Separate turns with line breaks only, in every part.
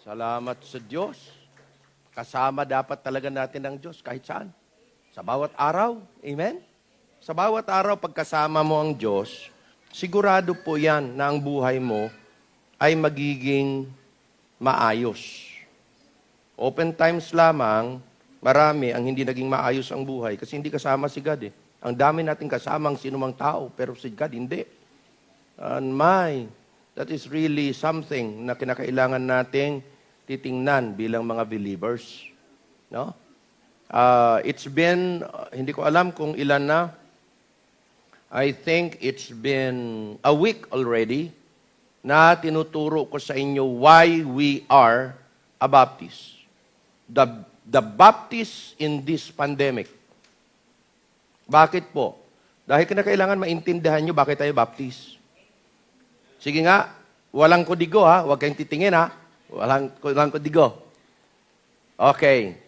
Salamat sa Diyos. Kasama dapat talaga natin ang Diyos kahit saan. Sa bawat araw. Amen? Sa bawat araw, pagkasama mo ang Diyos, sigurado po yan na ang buhay mo ay magiging maayos. Open times lamang, marami ang hindi naging maayos ang buhay kasi hindi kasama si God eh. Ang dami nating kasama ang sinumang tao, pero si God hindi. And that is really something na kinakailangan nating titingnan bilang mga believers. No? It's been, hindi ko alam kung ilan na, I think it's been a week already na tinuturo ko sa inyo why we are a Baptist. The Baptist in this pandemic. Bakit po? Dahil kinakailangan maintindihan nyo bakit tayo Baptist. Sige nga, walang kodigo ha, huwag kayong titingin ha. Walang kodigo. Okay.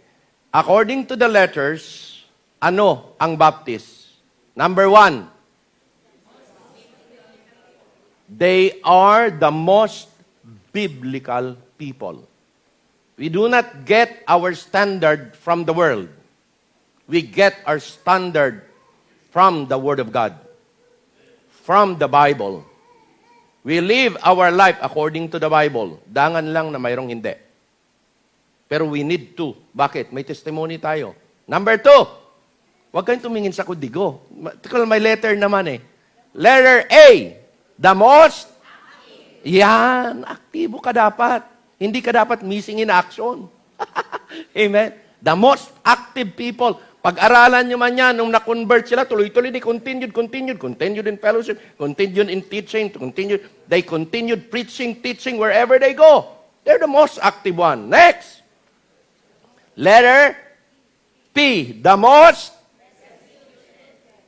According to the letters, ano ang Baptist? Number 1, they are the most biblical people. We do not get our standard from the world. We get our standard from the Word of God, from the Bible. We live our life according to the Bible. Dangan lang na mayroong hindi. Pero we need to. Bakit? May testimony tayo. Number 2, huwag kayong tumingin sa kudigo. May letter naman eh. Letter A, the most. Yan, aktibo ka dapat. Hindi ka dapat missing in action. Amen? The most active people. Pag-aralan nyo man yan, nung na-convert sila, tuloy-tuloy, they continued in fellowship, continued in teaching, they continued preaching, teaching wherever they go. They're the most active one. Next. Letter P, the most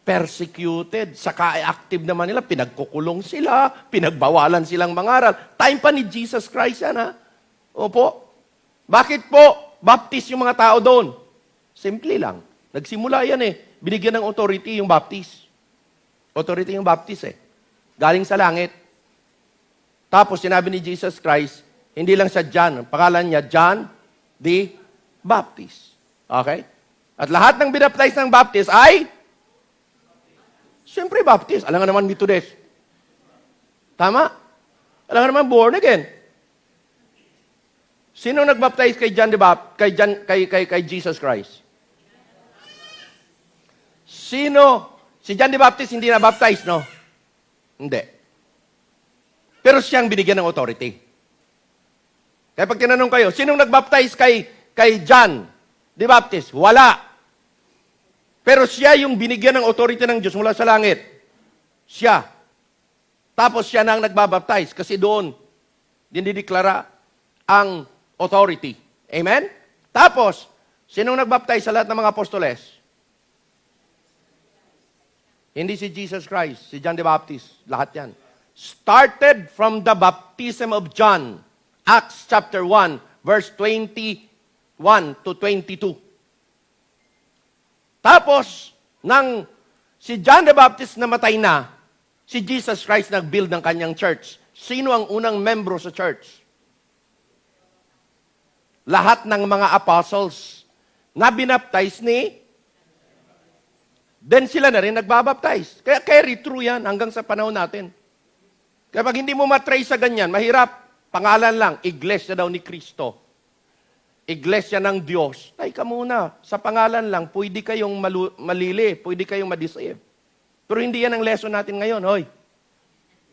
persecuted. Saka active naman nila, pinagkukulong sila, pinagbawalan silang mangaral. Time pa ni Jesus Christ yan, ha? Opo. Bakit po Baptist yung mga tao doon? Simple lang. Nagsimula yan eh. Binigyan ng authority yung Baptist. Authority yung Baptist eh. Galing sa langit. Tapos sinabi ni Jesus Christ, hindi lang sa John. Pangalan niya, John the Baptist. Okay? At lahat ng binaptize ng Baptist ay siyempre Baptist. Alam nga naman Methodist. Tama? Alam nga naman born again. Sino nagbaptize kay John the Baptist, kay Jesus Christ? Sino? Si John the Baptist hindi na baptized, no? Hindi. Pero siyang binigyan ng authority. Kaya pag tinanong kayo, sinong nagbaptize kay John the Baptist? Wala. Pero siya yung binigyan ng authority ng Diyos mula sa langit. Siya. Tapos siya na ang nagbabaptize kasi doon dinideklara ang authority. Amen? Tapos, sinong nagbaptize sa lahat ng mga apostoles? Hindi si Jesus Christ, si John the Baptist. Lahat yan. Started from the baptism of John. Acts chapter 1, verse 21 to 22. Tapos, nang si John the Baptist namatay na, si Jesus Christ nag-build ng kanyang church. Sino ang unang membro sa church? Lahat ng mga apostles na binaptize ni then sila na rin nagbabaptize. Kaya carry through yan hanggang sa panahon natin. Kaya pag hindi mo matrace sa ganyan, mahirap. Pangalan lang, Iglesia daw ni Kristo. Iglesia ng Diyos. Ay ka muna, sa pangalan lang, pwede kayong malili, pwede kayong madeceive. Pero hindi yan ang lesson natin ngayon, hoy.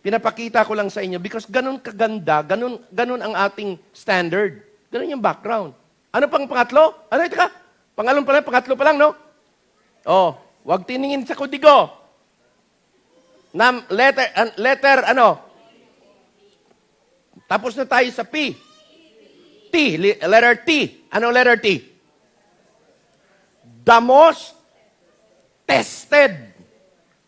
Pinapakita ko lang sa inyo because ganun kaganda, ganun ang ating standard. Ganun yung background. Ano pang pangatlo? Ano ito ka? Pangatlo pa lang, no? Oh, wag tiningin sa kodigo. Letter, ano? Tapos na tayo sa P. T, letter T. Ano letter T? The most tested.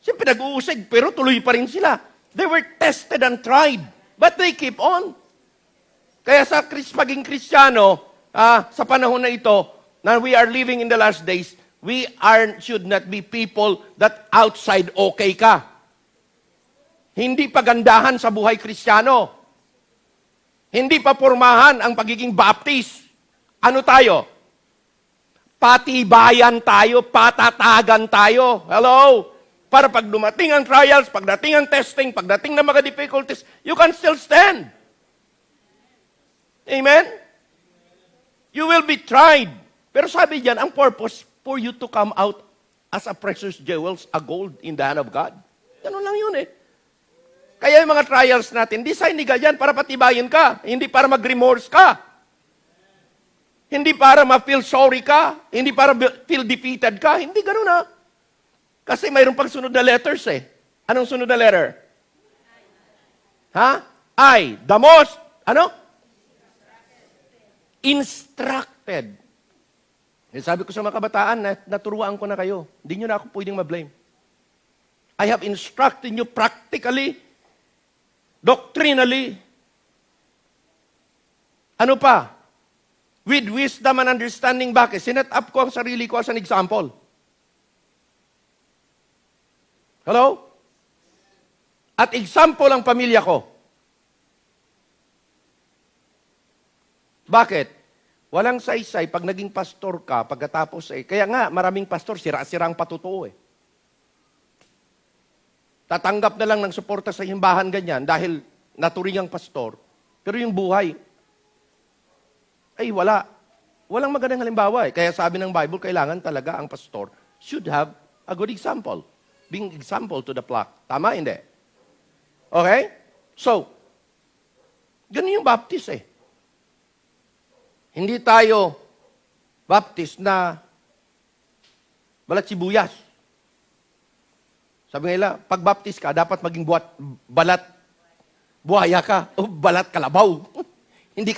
Siyempre nag-uusig, pero tuloy pa rin sila. They were tested and tried, but they keep on. Kaya sa pagiging Kristiyano, sa panahon na ito, na we are living in the last days, should not be people that outside okay ka. Hindi pagandahan sa buhay Kristiyano. Hindi pa pormahan ang pagiging Baptist. Ano tayo? Patibayan tayo, patatagan tayo. Hello? Para pag dumating ang trials, pagdating ang testing, pagdating ng mga difficulties, you can still stand. Amen? You will be tried. Pero sabi diyan, ang purpose for you to come out as a precious jewels, a gold in the hand of God. Ganun lang yun eh. Kaya yung mga trials natin, design ni God yan para patibayin ka, hindi para mag-remorse ka. Hindi para ma-feel sorry ka, hindi para feel defeated ka, hindi ganun ha. Kasi mayroon pang sunod na letters eh. Anong sunod na letter? Ha? I, the most, instructed. Sabi ko sa mga kabataan, naturuan ko na kayo. Hindi nyo na ako pwedeng ma-blame. I have instructed you practically, doctrinally. Ano pa? With wisdom and understanding. Bakit? Sinet up ko ang sarili ko as an example. Hello? At example ang pamilya ko. Bakit? Walang saysay pag naging pastor ka, pagkatapos kaya nga maraming pastor, sira-sira ang patutuo eh. Tatanggap na lang ng suporta sa himbahan ganyan dahil naturingang pastor. Pero yung buhay, ay wala. Walang magandang halimbawa eh. Kaya sabi ng Bible, kailangan talaga ang pastor should have a good example. Being example to the flock. Tama, hindi? Okay? So, ganun yung Baptist eh. Hindi tayo Baptist na balat sibuyas. Sabi nila, pag Baptist ka, dapat maging balat buhaya ka o balat kalabaw. hindi,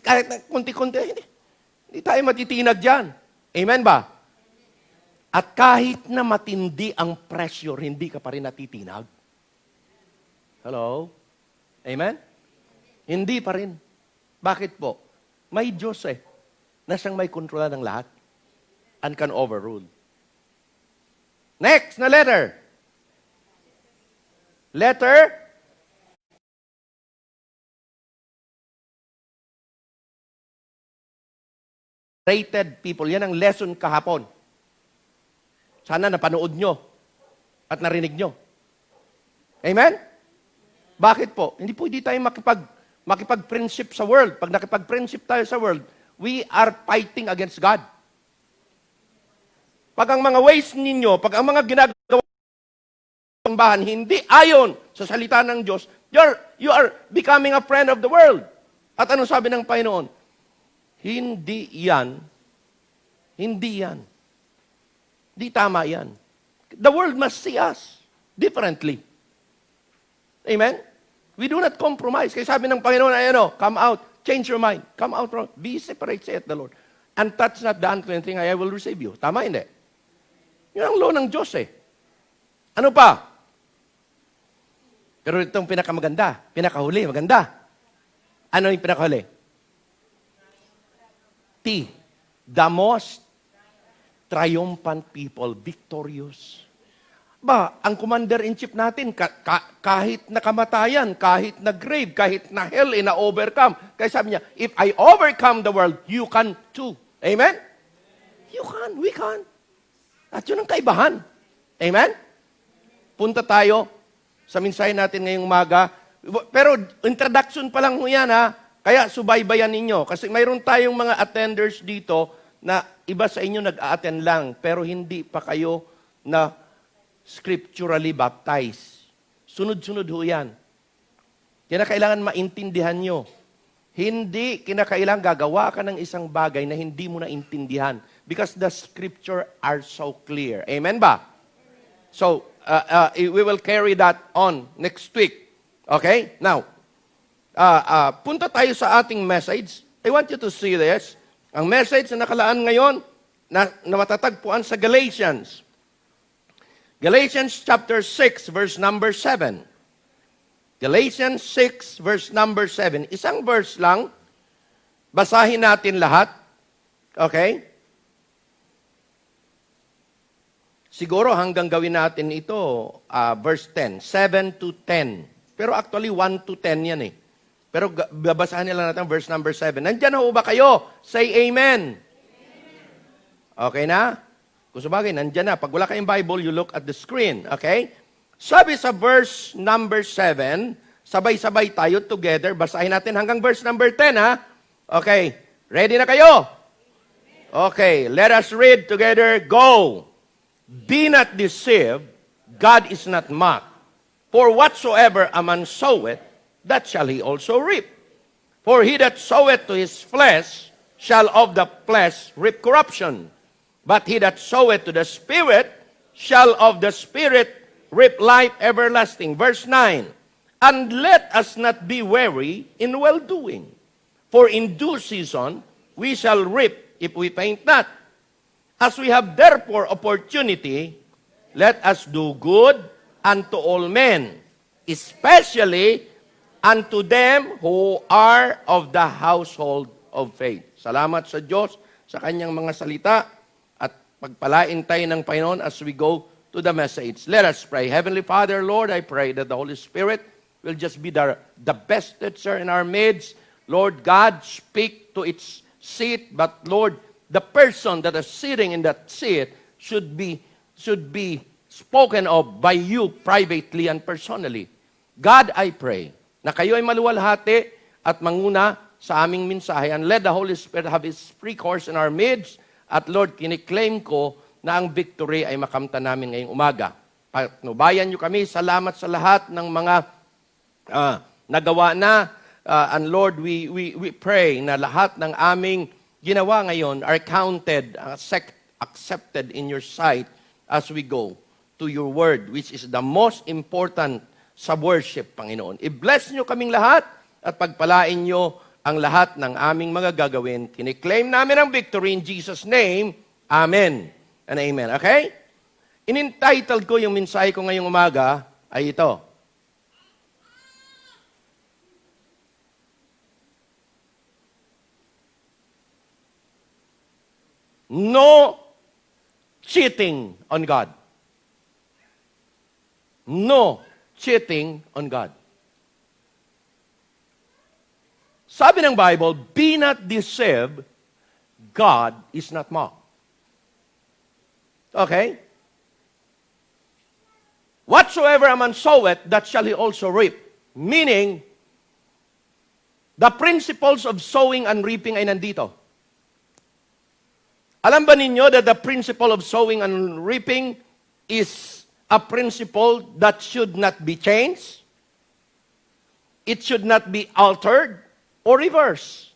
kahit na kunti-kunti, hindi tayo matitinag dyan. Amen ba? At kahit na matindi ang pressure, hindi ka pa rin natitinag. Hello? Amen? Hindi pa rin. Bakit po? May Diyos na siyang may kontrola ng lahat and can overrule. Next na letter. Letter rated people. Yan ang lesson kahapon. Sana napanood nyo at narinig nyo. Amen? Bakit po? Hindi tayo makipag-friendship sa world. Pag nakipag-friendship tayo sa world, we are fighting against God. Pag ang mga ways ninyo, pag ang mga ginagawa ng bahan, hindi ayon sa salita ng Diyos, you are becoming a friend of the world. At ano sabi ng Panginoon? Hindi yan. Hindi tama yan. The world must see us differently. Amen? We do not compromise. Kaya sabi ng Panginoon, come out, change your mind, come out from, be separate, saith the Lord. And touch not the unclean thing, I will receive you. Tama, hindi? Yun ang law ng Diyos Ano pa? Pero itong pinakahuli, maganda. Ano yung pinakahuli? The most triumphant people, victorious. Ang commander-in-chief natin, kahit na kamatayan, kahit na grave, kahit na hell, na-overcome. Kaya sabi niya, if I overcome the world, you can too. Amen? You can, we can. At yun ang kaibahan. Amen? Punta tayo sa mensahe natin ngayong umaga. Pero introduction pa lang ho yan Kaya subaybayan ninyo. Kasi mayroon tayong mga attenders dito na iba sa inyo nag-a-attend lang. Pero hindi pa kayo na scripturally baptized. Sunod-sunod ho yan. Kailangan maintindihan nyo. Hindi kinakailangan gagawa ka ng isang bagay na hindi mo naintindihan. Because the scripture are so clear. Amen ba? So, we will carry that on next week. Okay? Now, punta tayo sa ating message. I want you to see this. Ang message na nakalaan ngayon, na matatagpuan sa Galatians. Galatians chapter 6, verse number 7. Galatians 6, verse number 7. Isang verse lang. Basahin natin lahat. Okay? Siguro hanggang gawin natin ito, verse 10. 7 to 10. Pero actually, 1 to 10 yan Pero babasahin nila natin verse number 7. Nandyan ho ba kayo? Say amen. Okay na? Kung sabagay, nandyan na. Pag wala kayong Bible, you look at the screen. Okay? Sabi sa verse number 7, sabay-sabay tayo together. Basahin natin hanggang verse number 10, ha? Okay. Ready na kayo? Okay. Let us read together. Go. Be not deceived. God is not mocked. For whatsoever a man soweth, that shall he also reap. For he that soweth to his flesh shall of the flesh reap corruption. But he that soweth to the Spirit shall of the Spirit reap life everlasting. Verse 9, and let us not be weary in well-doing. For in due season we shall reap if we faint not. As we have therefore opportunity, let us do good unto all men, especially unto them who are of the household of faith. Salamat sa Diyos sa kanyang mga salita at pagpalain tayo ng Panginoon as we go to the message. Let us pray. Heavenly Father, Lord, I pray that the Holy Spirit will just be the best teacher in our midst. Lord God, speak to its seat, but Lord, the person that is sitting in that seat should be spoken of by you privately and personally. God, I pray na kayo ay maluwalhati at manguna sa aming mensahe, and let the Holy Spirit have His free course in our midst. At Lord, kiniklaim ko na ang victory ay makamta namin ngayong umaga. Patnubayan niyo kami. Salamat sa lahat ng mga nagawa na. And Lord, we pray na lahat ng aming ginawa ngayon are counted, accepted in your sight as we go to your word, which is the most important sa worship, Panginoon. I-bless nyo kaming lahat at pagpalain nyo ang lahat ng aming mga gagawin. Kiniklaim namin ang victory in Jesus' name. Amen and amen. Okay? In-entitled ko yung mensahe ko ngayong umaga ay ito. No cheating on God. No cheating on God. Sabi ng Bible, be not deceived, God is not mocked. Okay? Whatsoever a man soweth, that shall he also reap. Meaning, the principles of sowing and reaping ay nandito. Alam ba ninyo that the principle of sowing and reaping is a principle that should not be changed? It should not be altered or reversed.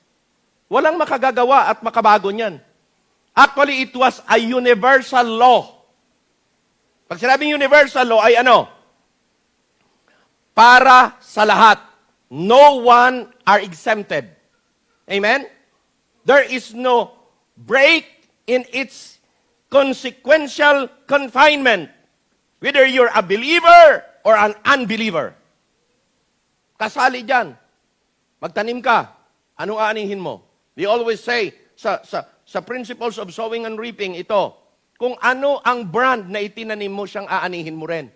Walang makagagawa at makabago niyan. Actually, it was a universal law. Pag sinabing universal law ay ano? Para sa lahat. No one are exempted. Amen? There is no break in its consequential confinement. Whether you're a believer or an unbeliever. Kasali dyan. Magtanim ka. Anong aanihin mo? We always say, sa principles of sowing and reaping, ito, kung ano ang brand na itinanim mo, siyang aanihin mo rin.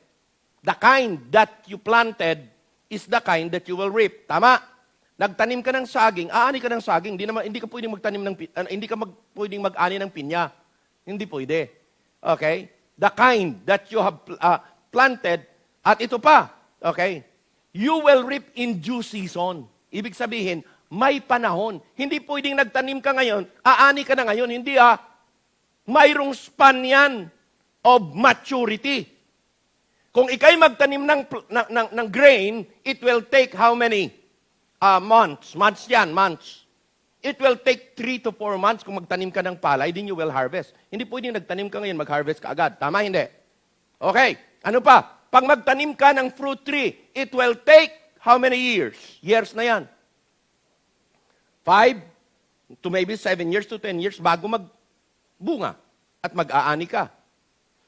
The kind that you planted is the kind that you will reap. Tama? Nagtanim ka ng saging, aani ka ng saging, hindi ka pwedeng magtanim ng hindi ka pwedeng mag-ani ng pinya. Hindi pwede. Okay? The kind that you have planted, at ito pa, okay? You will reap in due season. Ibig sabihin, may panahon. Hindi pwedeng nagtanim ka ngayon, aani ka na ngayon. Hindi mayroong span yan of maturity. Kung ikay magtanim ng grain, it will take how many? Months. Months yan, months. It will take 3 to 4 months kung magtanim ka ng palay, then you will harvest. Hindi pwedeng nagtanim ka ngayon, mag-harvest ka agad. Tama, hindi? Okay. Ano pa? Pag magtanim ka ng fruit tree, it will take how many years? Years na yan. 5 to maybe 7 years to 10 years bago magbunga at mag-aani ka.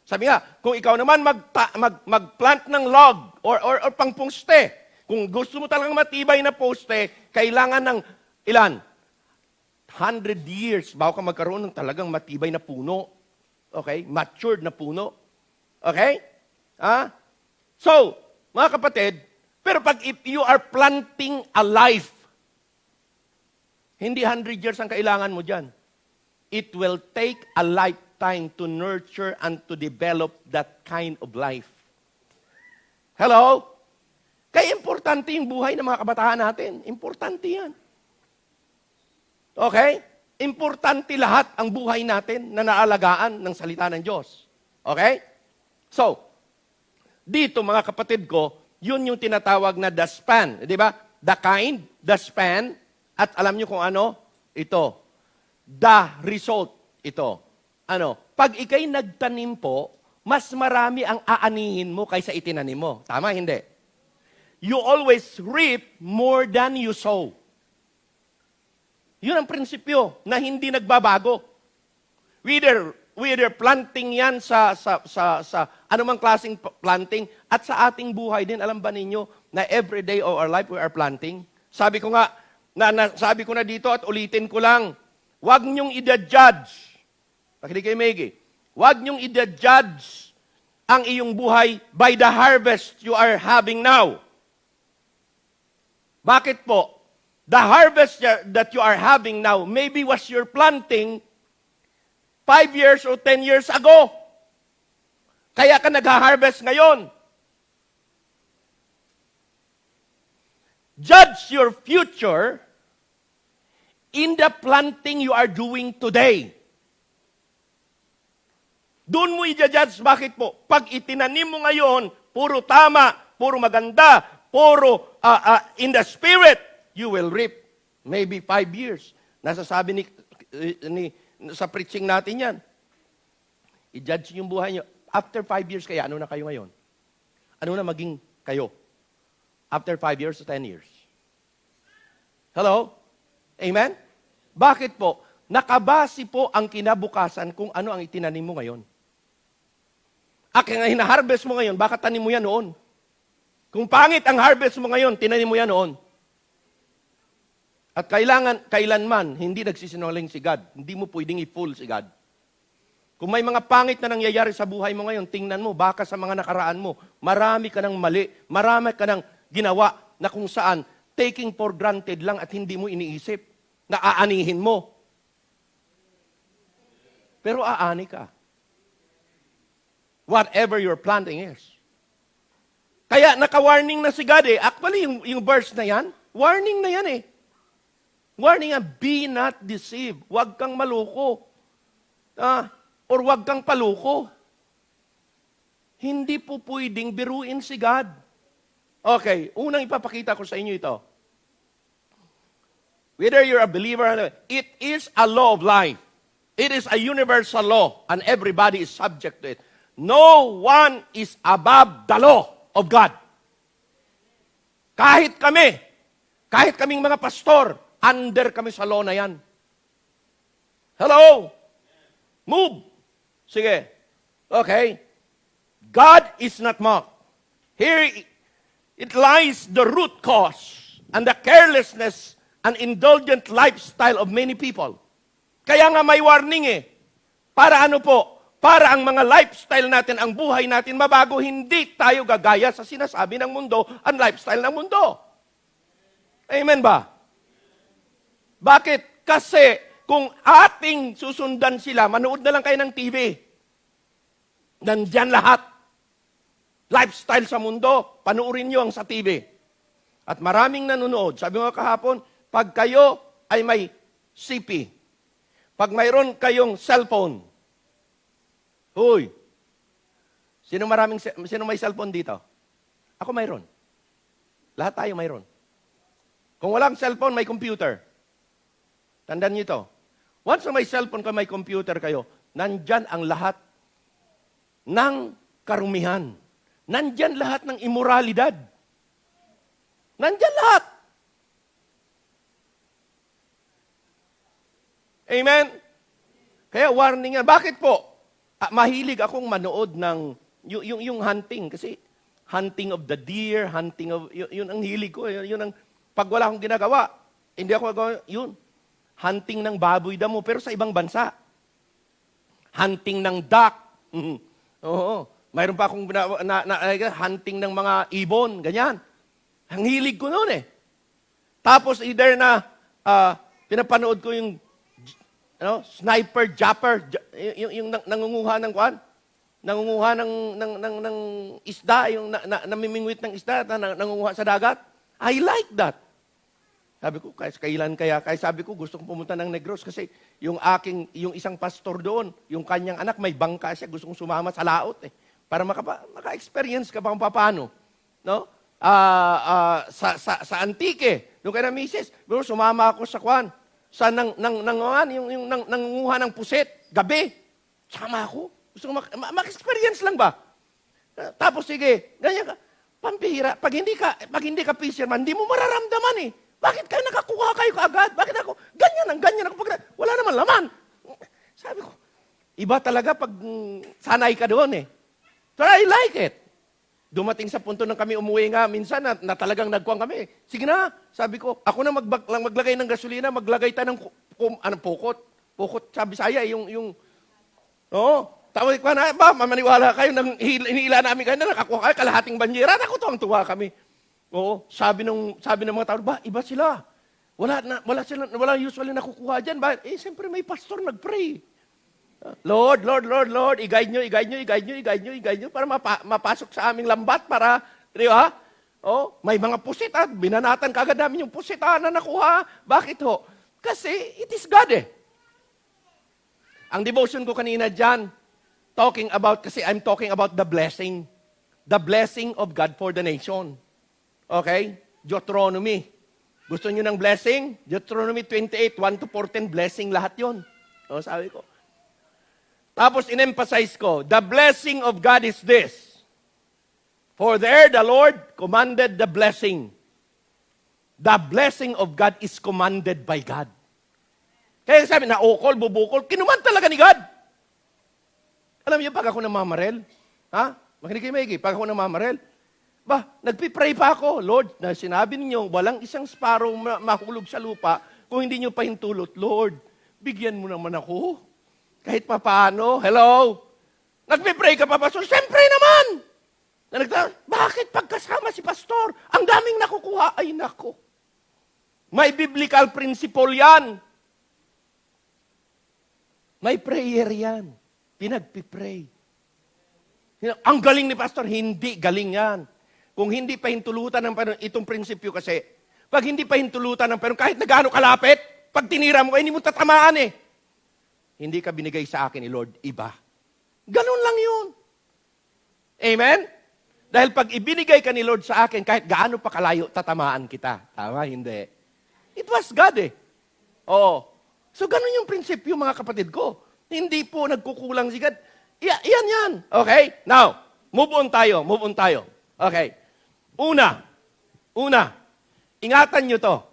Sabi nga, kung ikaw naman mag-plant ng log or pang-poste, kung gusto mo talagang matibay na poste, kailangan ng ilan? 100 years bago ka magkaroon ng talagang matibay na puno. Okay? Matured na puno. Okay? So, mga kapatid, pero if you are planting a life, Hindi 100 years ang kailangan mo dyan. It will take a lifetime to nurture and to develop that kind of life. Hello? Kaya importante yung buhay ng mga kabataan natin. Importante yan. Okay? Importante lahat ang buhay natin na naalagaan ng salita ng Diyos. Okay? So, dito mga kapatid ko, yun yung tinatawag na the span. Di ba? The kind, the span, at alam nyo kung ano? Ito. The result. Ito. Ano? Pag ikay nagtanim po, mas marami ang aanihin mo kaysa itinanim mo. Tama, hindi? You always reap more than you sow. Yun ang prinsipyo na hindi nagbabago. Whether planting yan sa anumang klaseng planting at sa ating buhay din, alam ba ninyo na every day of our life we are planting? Sabi ko nga, sabi ko na dito at ulitin ko lang, huwag niyong i-judge. Pakinig kayo, Maggie. Huwag niyong i-judge ang iyong buhay by the harvest you are having now. Bakit po? The harvest that you are having now maybe was your planting 5 years or 10 years ago. Kaya ka nag-harvest ngayon. Judge your future in the planting you are doing today. Doon mo i-judge. Bakit po? Pag itinanim mo ngayon, puro tama, puro maganda, puro in the spirit, you will reap maybe 5 years. Nasasabi sa preaching natin yan. I-judge yung buhay nyo. After 5 years kaya, ano na kayo ngayon? Ano na maging kayo? After 5 years to 10 years. Hello? Amen? Bakit po? Nakabase po ang kinabukasan kung ano ang itinanim mo ngayon. Ang hina-harvest mo ngayon, baka tanim mo yan noon. Kung pangit ang harvest mo ngayon, tinanim mo yan noon. At kailanman, hindi nagsisinungaling si God. Hindi mo pwedeng i-fool si God. Kung may mga pangit na nangyayari sa buhay mo ngayon, tingnan mo, baka sa mga nakaraan mo, marami ka ng mali, marami ka ng ginawa na kung saan, taking for granted lang at hindi mo iniisip, na aanihin mo. Pero aani ka. Whatever your planting is. Kaya naka-warning na si God eh. Actually, yung verse na yan, warning na yan eh. Warning nga, be not deceived. Huwag kang maluko. Or huwag kang paluko. Hindi po pwedeng biruin si God. Okay, unang ipapakita ko sa inyo ito. Whether you're a believer or not, it is a law of life. It is a universal law and everybody is subject to it. No one is above the law of God. Kahit kaming mga pastor, under kami sa law na yan. Hello? Move. Sige. Okay. God is not mocked. Here it lies the root cause and the carelessness and indulgent lifestyle of many people. Kaya nga may warning eh. Para ano po? Para ang mga lifestyle natin, ang buhay natin mabago, hindi tayo gagaya sa sinasabi ng mundo, ang lifestyle ng mundo. Amen ba? Bakit? Kasi kung ating susundan sila, manood na lang kayo ng TV. Nandyan lahat. Lifestyle sa mundo, panuorin nyo ang sa TV. At maraming nanonood. Sabi mo kahapon, pag kayo ay may CP, pag mayroon kayong cellphone, Hoy, sino may cellphone dito? Ako mayroon. Lahat tayo mayroon. Kung walang cellphone, may computer. Tandaan niyo ito. Once na may cellphone ka, may computer kayo, nandyan ang lahat ng karumihan. Nandyan lahat ng immoralidad. Nandyan lahat. Amen? Kaya warning nga. Bakit po? Mahilig akong manood ng yung hunting. Kasi hunting of the deer, hunting of, yun ang hilig ko. Yun ang, pag wala akong ginagawa, hindi ako gagawa, yun. Hunting ng baboy damo, pero sa ibang bansa. Hunting ng duck. Oo. Mayroon pa akong hunting ng mga ibon, ganyan. Ang hilig ko noon eh. Tapos either na Pinapanood ko yung sniper, japper, yung nangunguha ng kuan. Nangunguha ng isda, yung namimingwit ng isda, nangunguha sa dagat. I like that. Sabi ko, kailan kaya? Kaya sabi ko, gusto kong pumunta ng Negros kasi yung isang pastor doon, yung kanyang anak, may bangka siya, gusto kong sumama sa laot para maka-experience ka bang paano. No? Sa Antique, doon kay na misis, bro, sumama ako sa kuan, sa nangunguha ng puset, gabi. Sama ako. Gusto ko mag-experience lang ba? Tapos sige, ganyan ka. Pampihira, pag hindi ka fisherman, hindi mo mararamdaman eh. Bakit kayo nakakuha kayo kaagad? Bakit ako? Ganyan ako. Wala naman laman. Sabi ko, iba talaga pag sanay ka doon eh. So I like it. Dumating sa punto nang kami umuwi nga, minsan na talagang nagkuhan kami. Sige na, sabi ko, ako na maglagay ng gasolina, maglagay tayo ng pukot. Pukot sa Bisaya, tawag ko na, mamaniwala kayo, nang hinila namin kayo na nakakuha kayo, kalahating banjera, tuwang-tuwa kami. Oo, sabi ng mga tao, iba sila. Wala usually nakukuha dyan. Siyempre may pastor nag-pray. Lord, i-guide nyo, para mapasok sa aming lambat, para, di ba? May mga pusit, binanatan kagad namin yung pusit, na nakuha. Bakit ho? Kasi it is God Ang devotion ko kanina dyan, kasi I'm talking about the blessing of God for the nation. Okay? Deuteronomy. Gusto nyo ng blessing? Deuteronomy 28, 1-14, blessing lahat yon. Sabi ko. Tapos in-emphasize ko, the blessing of God is this. For there the Lord commanded the blessing. The blessing of God is commanded by God. Kaya sabi na bubukol, kinuman talaga ni God. Alam niyo, pag ako namamarel, makinig kayo maigi, pag ako namamarel, nagpipray pa ako, Lord, na sinabi ninyo, walang isang sparrow mahulog sa lupa kung hindi nyo pahintulot. Lord, bigyan mo naman ako. Kahit papaano, hello? Nagpipray ka pa, Pastor? Siyempre naman! Bakit pagkasama si Pastor, ang daming nakukuha? Ay, nako. May biblical principle yan. May prayer yan. Pinagpipray. Ang galing ni Pastor, hindi galing yan. Kung hindi pa hintulutan ng Panginoon, itong prinsipyo kasi, pag hindi pa hintulutan ng Panginoon, kahit na gaano kalapit, pag tinira mo, hindi mo tatamaan Hindi ka binigay sa akin ni Lord, iba. Ganun lang yun. Amen? Dahil pag ibinigay ka ni Lord sa akin, kahit gaano pa kalayo, tatamaan kita. Tama, hindi. It was God So ganun yung prinsipyo, mga kapatid ko. Hindi po nagkukulang si God. Yan. Okay? Now, move on tayo. Okay. Una, ingatan nyo to.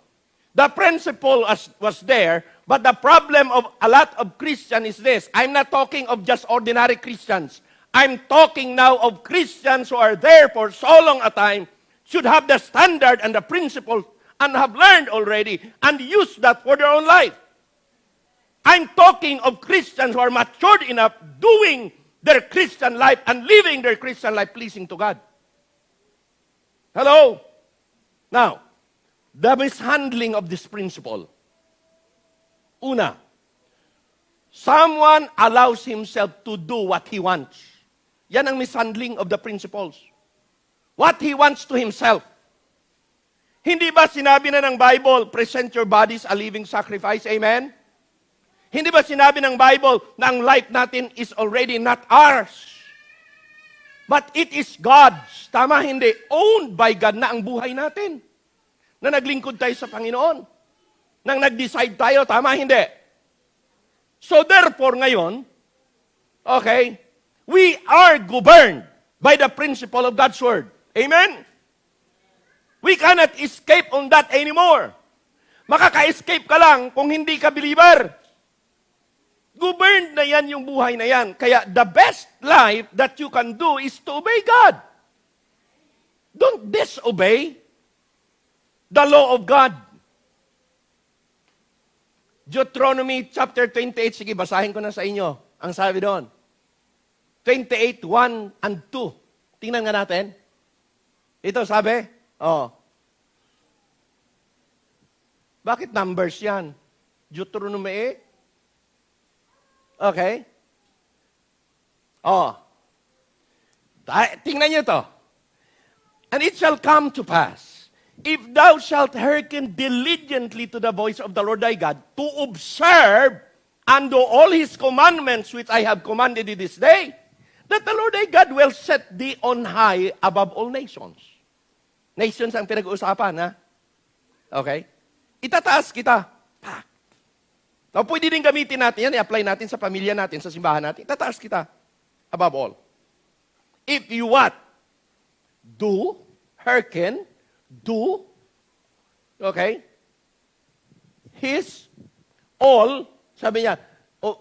The principle was there, but the problem of a lot of Christians is this. I'm not talking of just ordinary Christians. I'm talking now of Christians who are there for so long a time, should have the standard and the principle, and have learned already, and use that for their own life. I'm talking of Christians who are matured enough doing their Christian life and living their Christian life pleasing to God. Hello? Now, the mishandling of this principle. Una, someone allows himself to do what he wants. Yan ang mishandling of the principles. What he wants to himself. Hindi ba sinabi na ng Bible, present your bodies a living sacrifice? Amen? Hindi ba sinabi ng Bible na ang life natin is already not ours? But it is God's. Tama, hindi. Owned by God na ang buhay natin. Na naglingkod tayo sa Panginoon. Nang nag-decide tayo, tama, hindi. So therefore, ngayon, okay, we are governed by the principle of God's Word. Amen? We cannot escape on that anymore. Makaka-escape ka lang kung hindi ka believer. Governed na yan yung buhay na yan. Kaya the best life that you can do is to obey God. Don't disobey the law of God. Deuteronomy chapter 28, sige, basahin ko na sa inyo. Ang sabi doon. 28, 1 and 2. Tingnan nga natin. Ito sabi, Bakit numbers yan? Deuteronomy. Okay? Oh. Tingnan niyo to. And it shall come to pass, if thou shalt hearken diligently to the voice of the Lord thy God, to observe and do all his commandments which I have commanded thee this day, that the Lord thy God will set thee on high above all nations. Nations ang pinag-uusapan, ha? Okay? Itataas kita. Pak. Now, pwede din gamitin natin yan, i-apply natin sa pamilya natin, sa simbahan natin. Itataas kita. Above all. If you what? Do, hearken, do, okay? His, all, sabi niya,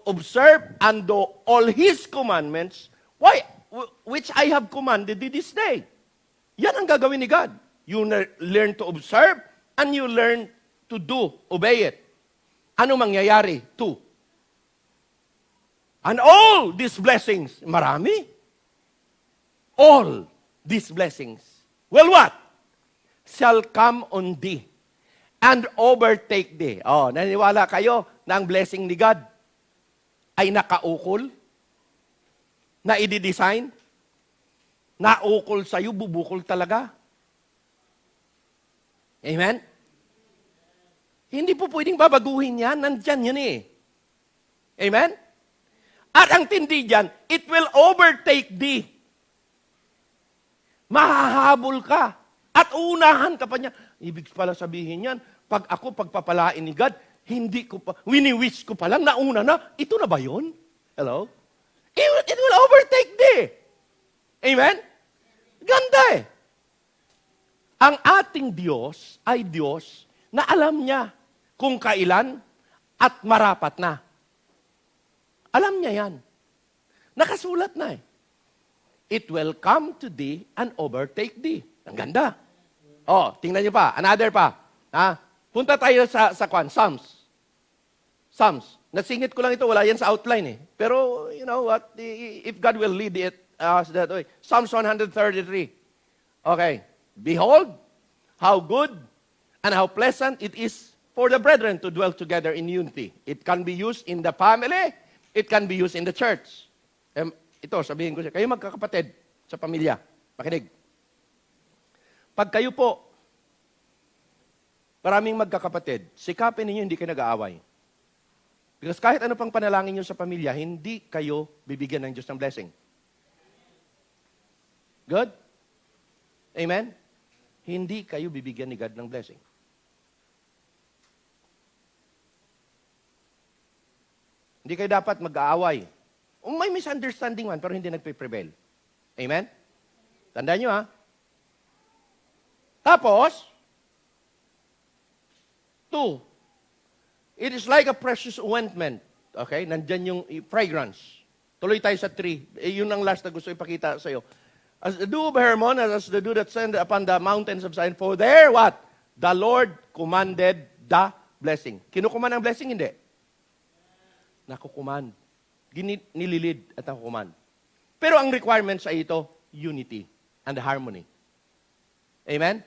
observe and do all His commandments, why, which I have commanded thee this day. Yan ang gagawin ni God. You learn to observe and you learn to do, obey it. Ano mangyayari? Two. And all these blessings, marami. All these blessings will what? Shall come on thee and overtake thee. Oh, naniniwala kayo na ang blessing ni God ay nakaukol, na i-design, naukol sa'yo, bubukol talaga. Amen? Hindi po pwedeng babaguhin yan. Nandyan yan eh. Amen? At ang tindi dyan, it will overtake thee. Mahahabol ka. At unahan ka pa niya. Ibig pala sabihin yan, pag ako pagpapalain ni God, hindi ko pa, wini-wish ko pa lang, nauna na, ito na ba yun? Hello? It will overtake thee. Amen? Ganda eh. Ang ating Diyos ay Diyos na alam niya kung kailan at marapat na. Alam niya yan. Nakasulat na eh. It will come to thee and overtake thee. Ang ganda. Oh, tingnan niyo pa. Another pa. Ha? Punta tayo sa Psalms. Psalms. Nasingit ko lang ito. Wala yan sa outline eh. Pero, you know what? If God will lead it that way. Psalms 133. Okay. Behold, how good and how pleasant it is for the brethren to dwell together in unity. It can be used in the family. It can be used in the church. Ito, sabihin ko siya, kayo magkakapatid sa pamilya. Makinig. Pag kayo po, maraming magkakapatid, sikapin ninyo hindi kayo nag-aaway. Because kahit ano pang panalangin nyo sa pamilya, hindi kayo bibigyan ng Diyos ng blessing. Good? Amen? Hindi kayo bibigyan ni God ng blessing. Hindi kayo dapat mag-aaway. May misunderstanding man, pero hindi nagpe-prevail. Amen? Tandaan nyo ha. Tapos, 2, it is like a precious ointment. Okay? Nandyan yung fragrance. Tuloy tayo sa 3. Yun ang last na gusto ipakita sa iyo. As the dew of Hermon, as the dew that sent upon the mountains of Zion, for there, what? The Lord commanded the blessing. Kinukuman ang blessing? Hindi. Nakukuman. Nililid at nakukuman. Pero ang requirements ay ito, unity and harmony. Amen?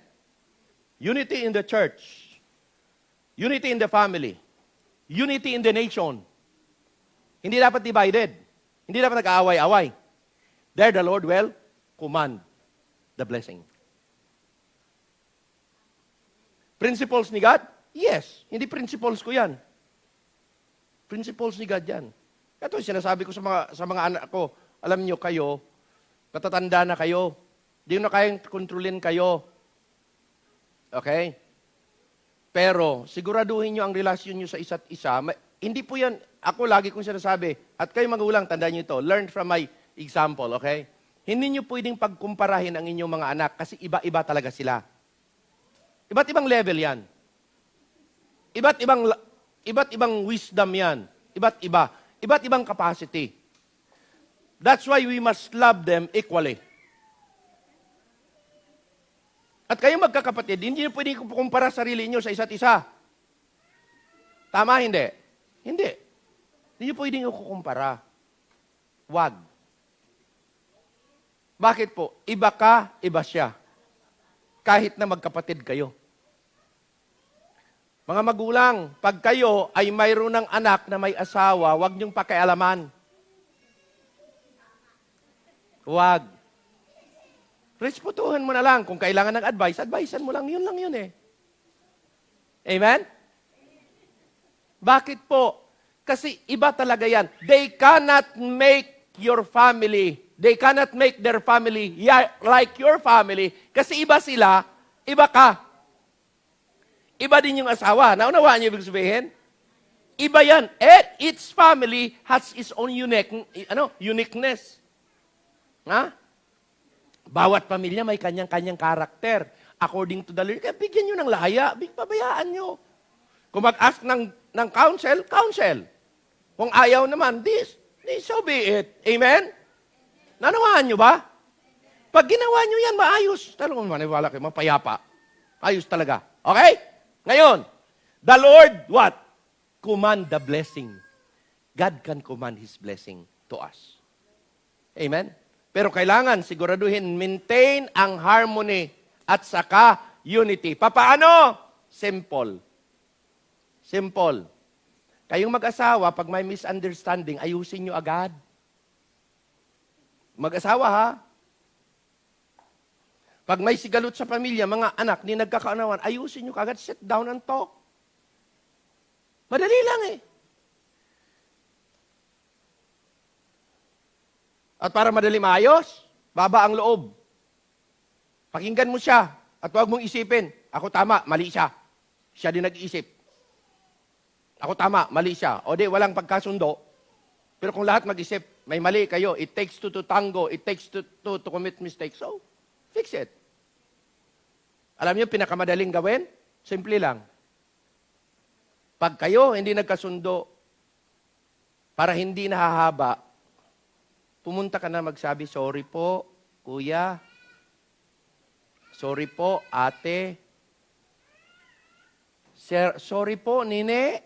Unity in the church. Unity in the family. Unity in the nation. Hindi dapat divided. Hindi dapat nag-aaway-away. There the Lord will command the blessing. Principles ni God? Yes. Hindi principles ko yan. Principles ni God yan. Ito sinasabi ko sa mga anak ko, alam niyo kayo, katatanda na kayo, di na kayang kontrolin kayo. Okay? Pero, siguraduhin niyo ang relasyon niyo sa isa't isa. Hindi po yan, ako lagi kong sinasabi, at kayo magulang, tandaan niyo ito, learn from my example, okay? Hindi niyo pwedeng pagkumparahin ang inyong mga anak kasi iba-iba talaga sila. Iba't ibang level yan. Iba't ibang wisdom yan. Iba't iba. Iba't ibang capacity. That's why we must love them equally. At kayo magkakapatid, hindi niyo pwede kumpara sarili niyo sa isa't isa. Tama, hindi? Hindi. Hindi niyo pwede kukumpara. Wag. Bakit po? Iba ka, iba siya. Kahit na magkapatid kayo. Mga magulang, pag kayo ay mayroon ng anak na may asawa, huwag niyong pakialaman. Huwag. Respetuhan mo na lang. Kung kailangan ng advice, advisean mo lang. Yun lang yun eh. Amen? Bakit po? Kasi iba talaga yan. They cannot make your family. They cannot make their family like your family. Kasi iba sila, iba ka. Iba din yung asawa. Naunawaan niyo ibig sabihin? Iba yan. Each family has its own uniqueness. Ha? Bawat pamilya may kanyang-kanyang karakter. According to the Lord, kaya bigyan nyo ng laya, pabayaan nyo. Kung mag-ask ng counsel. Kung ayaw naman, so be it. Amen? Nanawaan nyo ba? Pag ginawa nyo yan, maayos. Talagang maniwala kayo, mapayapa. Ayos talaga. Okay? Ngayon, the Lord, what? Command the blessing. God can command His blessing to us. Amen? Pero kailangan siguraduhin, maintain ang harmony at saka unity. Papaano? Simple. Simple. Kayong mag-asawa, pag may misunderstanding, ayusin nyo agad. Mag-asawa ha? Pag may sigalot sa pamilya, mga anak, ni nagkakaunawan, ayusin nyo kagad, sit down and talk. Madali lang eh. At para madali maayos, baba ang loob. Pakinggan mo siya at huwag mong isipin, ako tama, mali siya. Siya din nag-iisip. Ako tama, mali siya. O di, walang pagkasundo. Pero kung lahat mag-isip, may mali kayo, it takes two to tango, it takes two to commit mistakes. So, fix it. Alam niyo, pinakamadaling gawin? Simple lang. Pag kayo hindi nagkasundo, para hindi nahahaba, pumunta ka na magsabi, sorry po, kuya. Sorry po, ate. Sorry po, nine.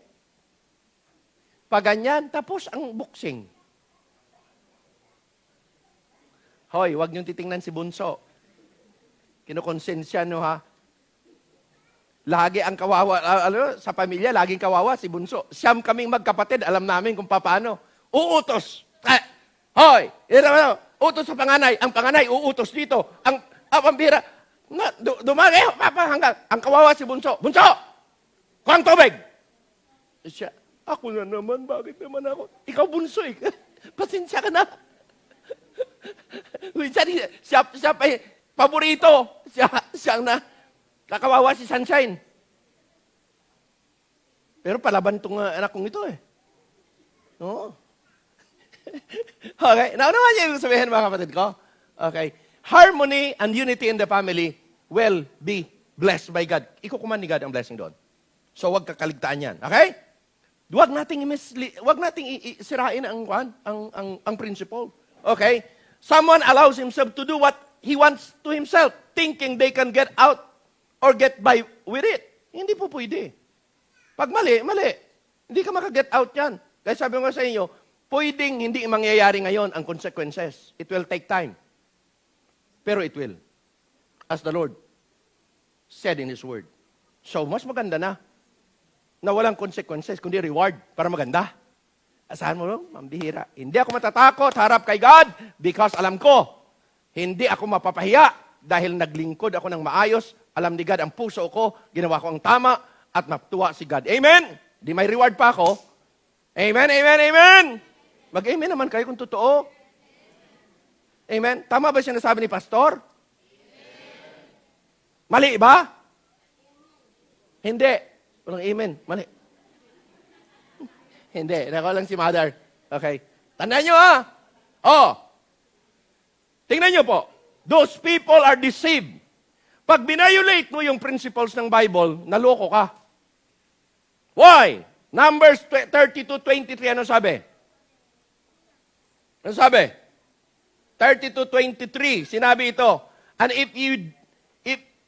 Paganyan, tapos ang boxing. Hoy, wag niyong titingnan si Bunso. Kinukonsensya no ha. Lagi ang kawawa, sa pamilya, laging kawawa si Bunso. Siyam kaming magkapatid, alam namin kung paano. Uutos. Hoy, utos sa panganay. Ang panganay, uutos dito. Ang pambira, dumagi, hanggang, ang kawawa si Bunso. Bunso! Kuhang tubig! Siya, ako na naman, bakit naman ako? Ikaw Bunso eh. Pasensya ka na. Siya pa paborito. Siya na. Kakawawa si Sunshine. Pero palaban tong anak kong ito eh. Oo. Okay. Naunawan niyo yung sabihin mga kapatid ko? Okay. Harmony and unity in the family will be blessed by God. Ikukuman ni God ang blessing doon. So huwag kakaligtaan yan. Okay? Huwag nating isirain ang principle. Okay? Someone allows himself to do what he wants to himself, thinking they can get out or get by with it. Hindi po pwede. Pag mali, mali. Hindi ka makaget out yan. Kaya sabi ko sa inyo, pwedeng hindi mangyayari ngayon ang consequences. It will take time. Pero it will. As the Lord said in His Word. So, mas maganda na walang consequences, kundi reward para maganda. Asahan mo, mambihira. Hindi ako matatakot harap kay God because alam ko, hindi ako mapapahiya dahil naglingkod ako ng maayos. Alam ni God ang puso ko, ginawa ko ang tama, at matuwa si God. Amen? Di may reward pa ako. Amen, amen, amen. Mag-amen naman kayo kung totoo. Amen? Tama ba sinasabi ni Pastor? Mali ba? Hindi. Walang amen. Mali. Hindi. Nako lang si Mother. Okay. Tandaan nyo ha. Oh. Tingnan nyo po. Those people are deceived. Pag binayolate mo yung principles ng Bible, naloko ka. Why? Numbers 32:23, ano sabi? Ano sabi? 32:23, sinabi ito, and if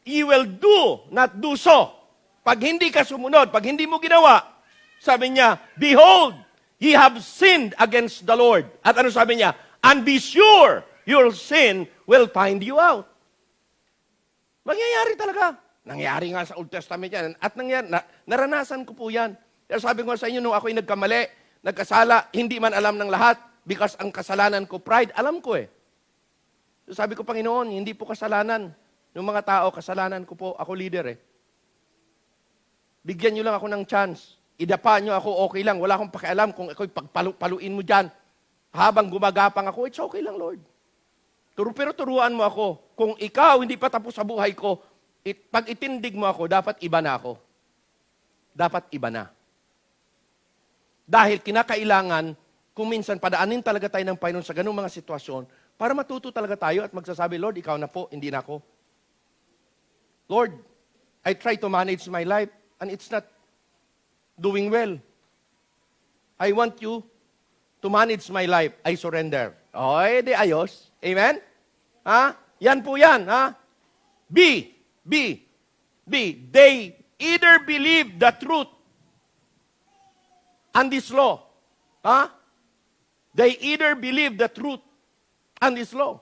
you will not do so, pag hindi ka sumunod, pag hindi mo ginawa, sabi niya, behold, ye have sinned against the Lord. At ano sabi niya? And be sure your sin will find you out. Mangyayari talaga. Nangyari nga sa Old Testament yan. At naranasan ko po yan. Kaya sabi ko sa inyo, nung ako'y nagkamali, nagkasala, hindi man alam ng lahat, because ang kasalanan ko, pride, alam ko eh. So sabi ko, Panginoon, hindi po kasalanan. Yung mga tao, kasalanan ko po, ako leader eh. Bigyan nyo lang ako ng chance. Idapa nyo ako, okay lang. Wala akong pakialam kung ako'y pagpaluin mo dyan. Habang gumagapang ako, it's okay lang, Lord. Pero turuan mo ako. Kung ikaw hindi pa tapos sa buhay ko, pag itindig mo ako, dapat iba na ako. Dapat iba na. Dahil kinakailangan, kung minsan padaanin talaga tayo ng Panginoon sa ganung mga sitwasyon, para matuto talaga tayo at magsasabi, Lord, ikaw na po, hindi na ako. Lord, I try to manage my life and it's not doing well. I want you to manage my life. I surrender. O, di ayos. Amen? Ha? Yan po yan. Ha? B. They either believe the truth and this law. Ha? They either believe the truth and this law.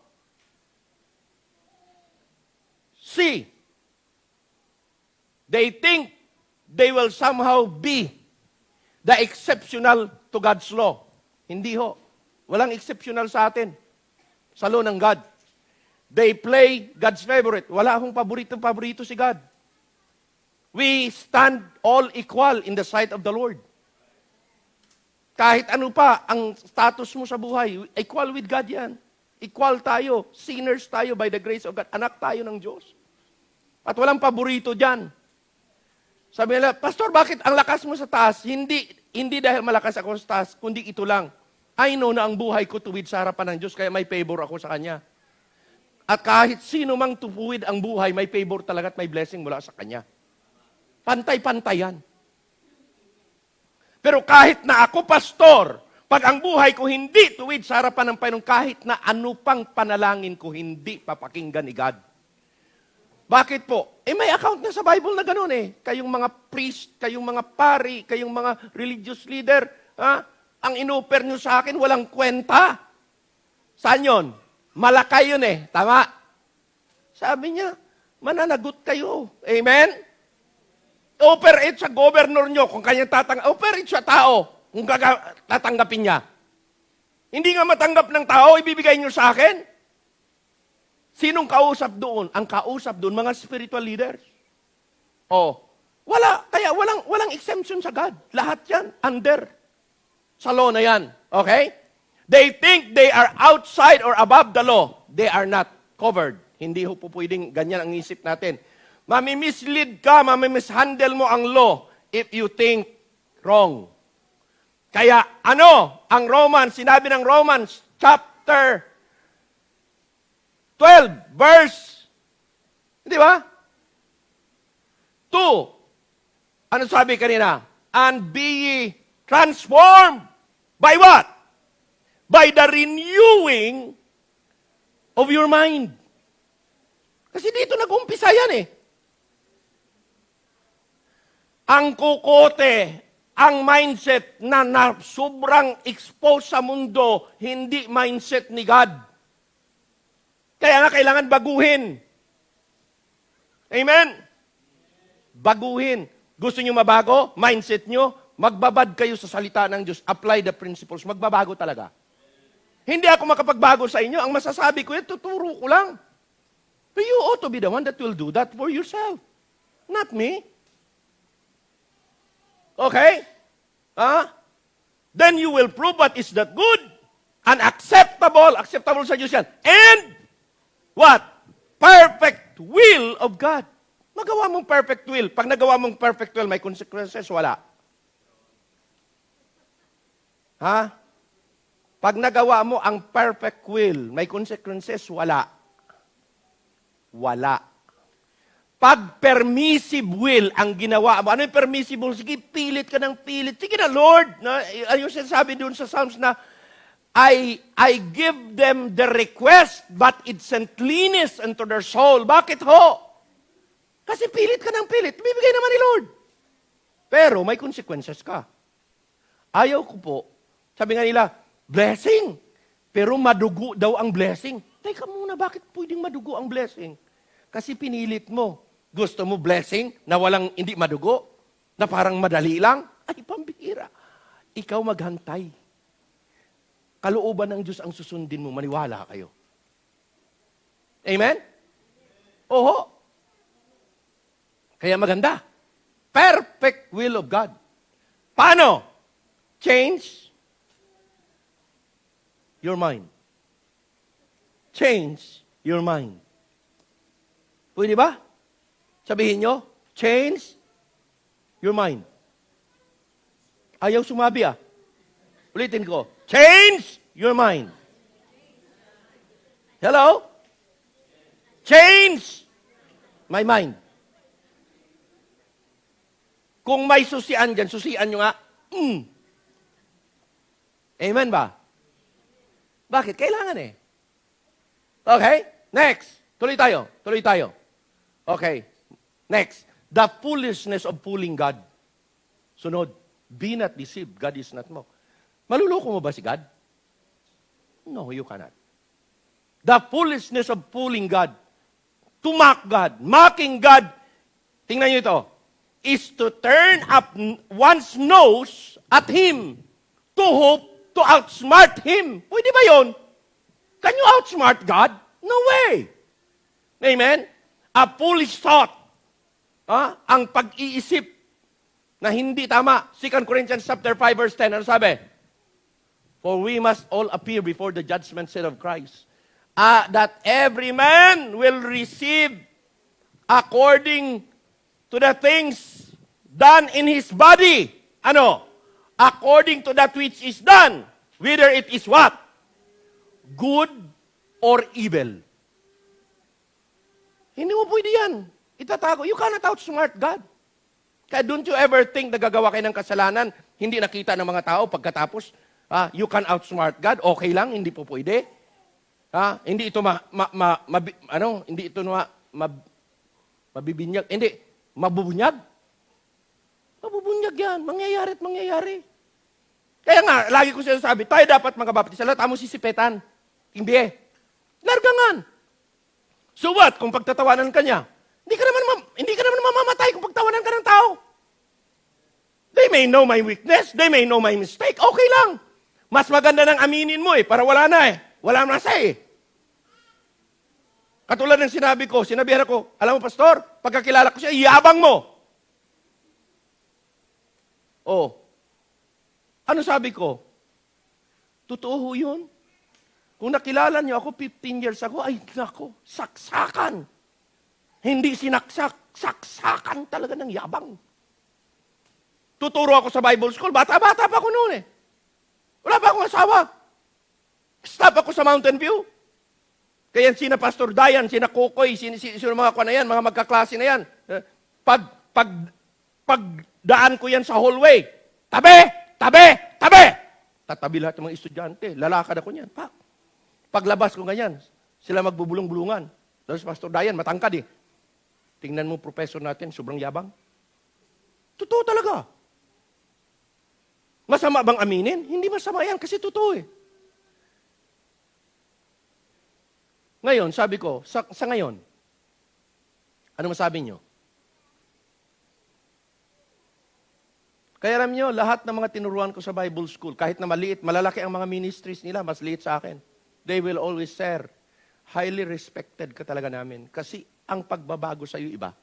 C. They think they will somehow be the exceptional to God's law. Hindi ho. Walang exceptional sa atin. Sa law ng God. They play God's favorite. Wala akong paborito si God. We stand all equal in the sight of the Lord. Kahit ano pa ang status mo sa buhay, equal with God yan. Equal tayo. Sinners tayo by the grace of God. Anak tayo ng Diyos. At walang paborito dyan. Sabi nila, Pastor, bakit ang lakas mo sa taas? Hindi dahil malakas ako sa taas, kundi ito lang. I know na ang buhay ko tuwid sa harapan ng Diyos, kaya may favor ako sa Kanya. At kahit sino mang tuwid ang buhay, may favor talaga at may blessing mula sa Kanya. Pantay-pantay yan. Pero kahit na ako, pastor, pag ang buhay ko hindi tuwid sa harapan ng Panginoon, kahit na ano pang panalangin ko, hindi papakinggan ni God. Bakit po? May account na sa Bible na gano'n eh. Kayong mga priest, kayong mga pari, kayong mga religious leader, ha? Ang inoper nyo sa akin, walang kwenta. Saan yun? Malakay yun eh. Tama? Sabi niya, mananagot kayo. Amen? Operate sa governor nyo kung kanyang operate sa tao kung tatanggapin niya. Hindi nga matanggap ng tao, ibibigay nyo sa akin? Sinong kausap doon? Ang kausap doon, mga spiritual leaders. Wala. Kaya walang exemption sa God. Lahat yan, under. Sa law na yan. Okay? They think they are outside or above the law. They are not covered. Hindi ho po pwedeng ganyan ang isip natin. Mamimislead ka, mamimishandle mo ang law if you think wrong. Kaya ang Romans, sinabi ng Romans, chapter 12, verse, di ba? 2. Ano sabi kanina? And be ye transformed by what? By the renewing of your mind. Kasi dito nag-umpisa yan eh. Ang kukote, ang mindset na sobrang exposed sa mundo, hindi mindset ni God. Kaya nga kailangan baguhin. Amen? Baguhin. Gusto nyo mabago? Mindset nyo? Magbabad kayo sa salita ng Diyos. Apply the principles. Magbabago talaga. Hindi ako makapagbago sa inyo. Ang masasabi ko yan, tuturo ko lang. But you ought to be the one that will do that for yourself. Not me. Okay? Then you will prove what is that good and acceptable. Acceptable sa Diyos yan. And what? Perfect will of God. Magawa mong perfect will. Pag nagawa mong perfect will, may consequences? Wala. Ha? Pag nagawa mo ang perfect will, may consequences? Wala. Wala. Pag permissive will ang ginawa mo, ano yung permissive will? Sige, pilit ka ng pilit. Sige na, Lord. Ayun sinasabi doon sa Psalms na, I give them the request, but it sent cleanness into their soul. Bakit ho? Kasi pilit ka ng pilit. Bibigay naman ni Lord. Pero may consequences ka. Ayaw ko po. Sabi nga nila, blessing. Pero madugo daw ang blessing. Teka muna, bakit pwedeng madugo ang blessing? Kasi pinilit mo. Gusto mo blessing na walang, hindi madugo? Na parang madali lang? Ay, pambihira. Ikaw maghantay. Kalooban ng Diyos ang susundin mo, maniwala kayo. Amen? Oho. Kaya maganda. Perfect will of God. Paano? Change your mind. Change your mind. Pwede ba? Sabihin nyo, change your mind. Ayaw sumabi ah. Ulitin ko, change your mind. Hello? Change my mind. Kung may susian dyan, susian nyo nga, Amen ba? Bakit? Kailangan eh. Okay? Next. Tuloy tayo. Okay. Next. The foolishness of fooling God. Sunod. Be not deceived. God is not mocked. Maluloko mo ba si God? No, you cannot. The foolishness of fooling God. To mock God. Mocking God. Tingnan nyo ito. Is to turn up one's nose at Him. To hope to outsmart Him. Pwede ba yun? Can you outsmart God? No way. Amen? A foolish thought. Ang pag-iisip na hindi tama. 2 Corinthians chapter 5 verse 10. Ano sabi? For we must all appear before the judgment seat of Christ. That every man will receive according to the things done in his body. Ano? According to that which is done. Whether it is what? Good or evil. Hindi mo pwede yan. Itatago. You cannot outsmart God. Kaya don't you ever think na gagawa kayo ng kasalanan, hindi nakita ng mga tao pagkatapos, you can outsmart God, okay lang, hindi po pwede. Hindi ito hindi ito mabibinyag, hindi, mabubunyag. Mabubunyag yan, mangyayari at mangyayari. Kaya nga, lagi ko sinasabi, tayo dapat mga baptista, lahat mo sisipetan. Hindi eh. Largangan. So what, kung pagtatawanan ka niya, hindi ka naman mamamatay kung pagtawanan ka ng tao. They may know my weakness, they may know my mistake, okay lang. Mas maganda nang aminin mo para wala na eh. Wala na sa eh. Katulad ng sinabihan ko, alam mo pastor, pagkakilala ko siya, iyabang mo. Ano sabi ko? Totoo ho yun. Kung nakilala niyo ako 15 years ago, ay nako, saksakan. Hindi sinaksak, saksakan talaga ng yabang. Tuturo ako sa Bible School, bata-bata pa ako noon eh. Wala pa akong asawa. Stop ako sa Mountain View. Kaya sina Pastor Dayan, sina Kokoy, sino mga kwa na yan, mga magkaklase na yan. Pagdaan ko yan sa hallway, tabi! Tatabi lahat ng mga estudyante. Lalakad ako niyan. Paglabas ko ganyan, sila magbubulong-bulungan. Tapos Pastor Dayan, matangkad eh. Tingnan mo professor natin, sobrang yabang. Totoo talaga. Masama bang aminin? Hindi masama yan kasi totoo eh. Ngayon, sabi ko, sa ngayon, ano masabi nyo? Kaya alam nyo, lahat ng mga tinuruan ko sa Bible School, kahit na maliit, malalaki ang mga ministries nila, mas liit sa akin. They will always say, highly respected ka talaga namin. Kasi ang pagbabago sa iyo iba.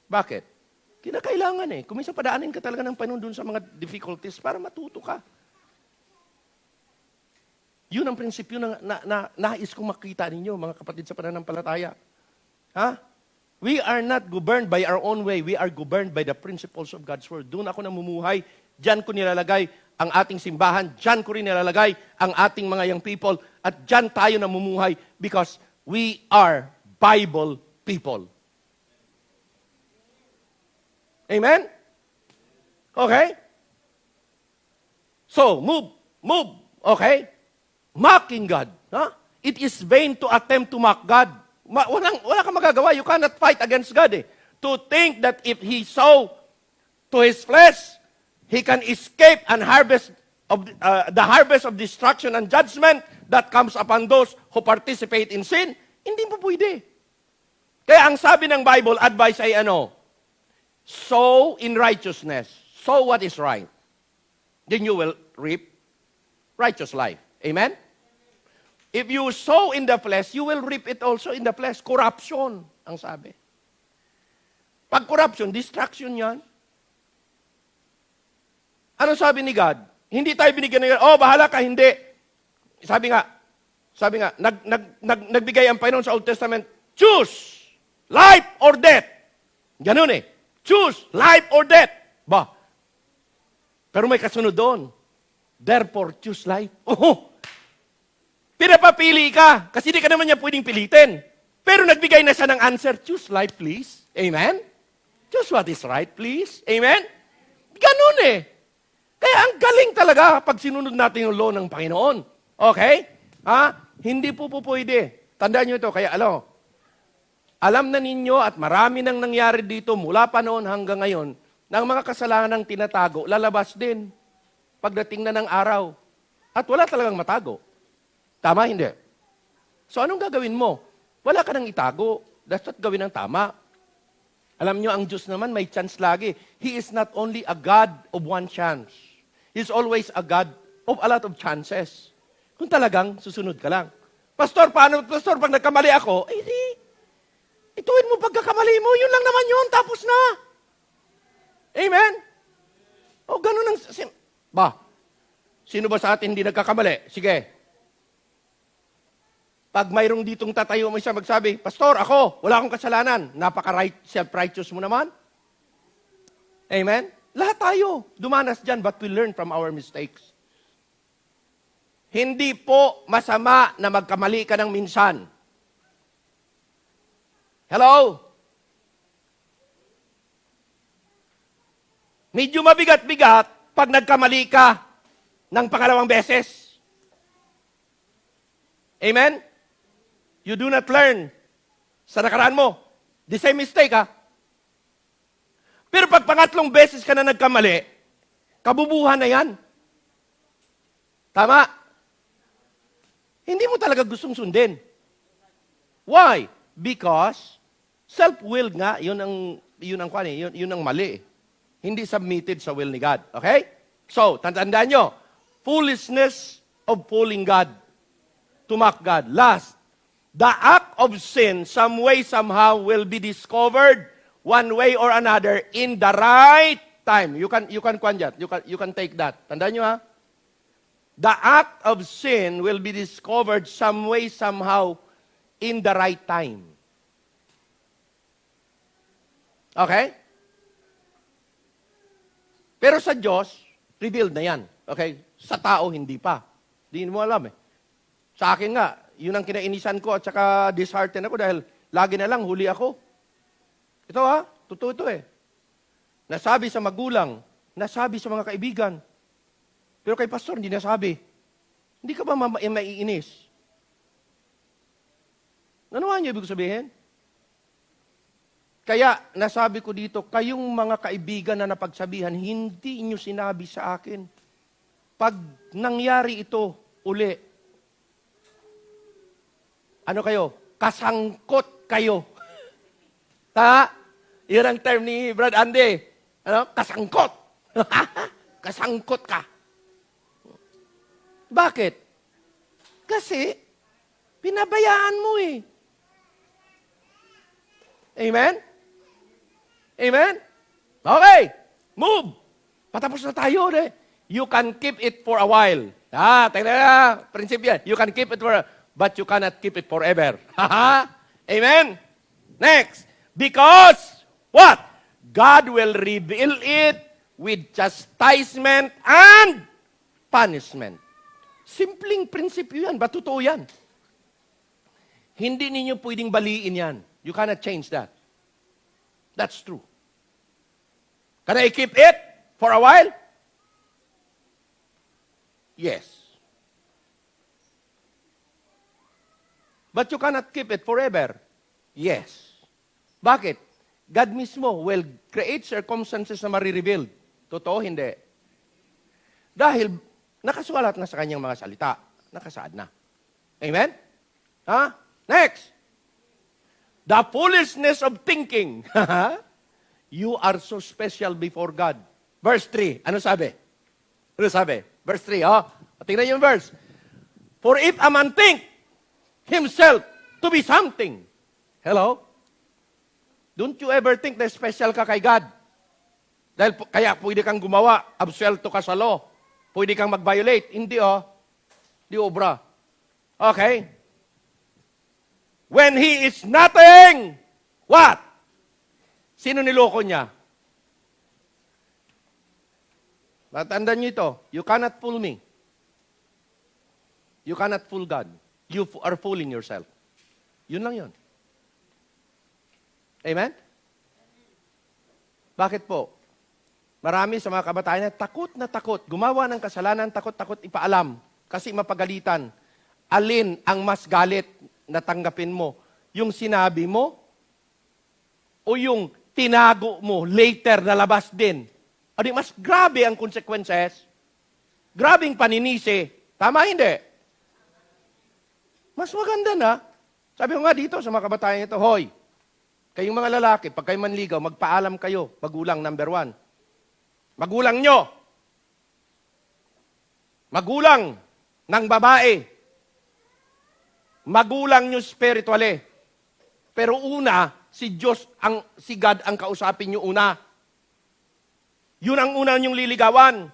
Bakit? Kinakailangan eh. Kung minsan padaanin ka talaga ng Panginoon dun sa mga difficulties para matuto ka. Yun ang prinsipyo na nais kong makita ninyo, mga kapatid sa pananampalataya. We are not governed by our own way. We are governed by the principles of God's Word. Doon ako namumuhay. Diyan ko nilalagay ang ating simbahan. Diyan ko rin nilalagay ang ating mga young people. At diyan tayo namumuhay because we are Bible people. Amen? Okay? So, move. Okay? Mocking God. It is vain to attempt to mock God. Wala kang magagawa. You cannot fight against God eh. To think that if He sow to His flesh, He can escape and harvest of the harvest of destruction and judgment that comes upon those who participate in sin, hindi mo pwede. Kaya ang sabi ng Bible, advice ay ano? Sow in righteousness. Sow what is right. Then you will reap righteous life. Amen? If you sow in the flesh, you will reap it also in the flesh. Corruption, ang sabi. Pag corruption, distraction yan. Ano sabi ni God? Hindi tayo binigyan ng God, bahala ka, hindi. Sabi nga, nagbigay ang Panginoon sa Old Testament, choose life or death. Ganun eh. Choose life or death. Ba? Pero may kasunod doon. Therefore, choose life. Pinapapili ka, kasi di ka naman niya pwedeng pilitin. Pero nagbigay na siya ng answer, choose life, please. Amen? Choose what is right, please. Amen? Ganun eh. Kaya ang galing talaga pag sinunod natin yung law ng Panginoon. Okay? Hindi po pwede. Tandaan nyo ito, kaya alam na ninyo at marami nang nangyari dito mula pa noon hanggang ngayon, na ang mga kasalanan tinatago, lalabas din pagdating na ng araw. At wala talagang matago. Tama, hindi? So anong gagawin mo? Wala ka nang itago. Dapat gawin ang tama. Alam nyo, ang Diyos naman may chance lagi. He is not only a God of one chance. He is always a God of a lot of chances. Kung talagang susunod ka lang. Pastor, paano? Pastor, pag nagkamali ako, ituwid mo pagkakamali mo, yun lang naman yun, tapos na. Amen? Ganun ang... Sino ba sa atin hindi nagkakamali? Sige. Pag mayroong ditong tatayo mo isa magsabi, Pastor, ako, wala akong kasalanan. Self-righteous mo naman. Amen? Lahat tayo dumanas dyan, but we learn from our mistakes. Hindi po masama na magkamali ka ng minsan. Hello? Medyo mabigat-bigat pag nagkamali ka ng pangalawang beses. Amen? You do not learn sa nakaraan mo. The same mistake, Pero pag pangatlong beses ka na nagkamali, kabubuhan na yan. Tama? Hindi mo talaga gustong sundin. Why? Because self-willed nga, yun ang mali. Hindi submitted sa will ni God. Okay? So, tandaan nyo, foolishness of fooling God to mock God. Last, the act of sin, some way, somehow, will be discovered one way or another in the right time. You can take that. Tandaan nyo The act of sin will be discovered some way, somehow, in the right time. Okay? Pero sa Diyos, revealed na yan. Okay? Sa tao, hindi pa. Hindi mo alam Sa akin nga, yun ang kinainisan ko at saka disheartened ako dahil lagi na lang huli ako. Ito totoo ito Nasabi sa magulang, nasabi sa mga kaibigan. Pero kay pastor, hindi nasabi. Hindi ka ba maiinis? Ano niyo ibig sabihin? Kaya, nasabi ko dito, kayong mga kaibigan na napagsabihan, hindi inyo sinabi sa akin. Pag nangyari ito uli, ano kayo? Kasangkot kayo. Yun ang term ni Brad Andy. Kasangkot. Kasangkot ka. Bakit? Kasi, pinabayaan mo Amen? Amen? Okay. Move. Patapos na tayo. You can keep it for a while. Prinsipyo yan. You can keep it but you cannot keep it forever. Amen? Next. Because, what? God will reveal it with chastisement and punishment. Simpleng prinsipyo yan. Ba't totoo yan? Hindi ninyo pwedeng baliin yan. You cannot change that. That's true. Can I keep it for a while? Yes. But you cannot keep it forever? Yes. Bakit? God mismo will create circumstances na marirevealed. Totoo, hindi. Dahil nakasulat na sa kanyang mga salita. Nakasaad na. Amen? Next. the foolishness of thinking. You are so special before God. Verse 3, ano sabi? Ano sabi? Verse 3, tingnan yung verse. For if a man think himself to be something. Hello? Don't you ever think na special ka kay God? Dahil kaya pwede kang gumawa, absuelto ka sa law. Pwede kang mag-violate. Hindi Di obra. Okay? When he is nothing, what? Sino niloko niya? Matandaan niyo ito. You cannot fool me. You cannot fool God. You are fooling yourself. Yun lang yun. Amen? Bakit po? Marami sa mga kabataan na takot, gumawa ng kasalanan, takot ipaalam, kasi mapagalitan. Alin ang mas galit na tanggapin mo? Yung sinabi mo o yung tinago mo, later na labas din? Adi, mas grabe ang consequences. Grabing paninisi. Tama hindi? Mas maganda na. Sabi ko nga dito sa mga kabataan ito, hoy, kayong mga lalaki, pag kayo manligaw, magpaalam kayo, magulang number 1. Magulang nyo. Magulang ng babae. Magulang nyo spiritually. Pero una, si God ang kausapin nyo una. Yun ang una nyong liligawan.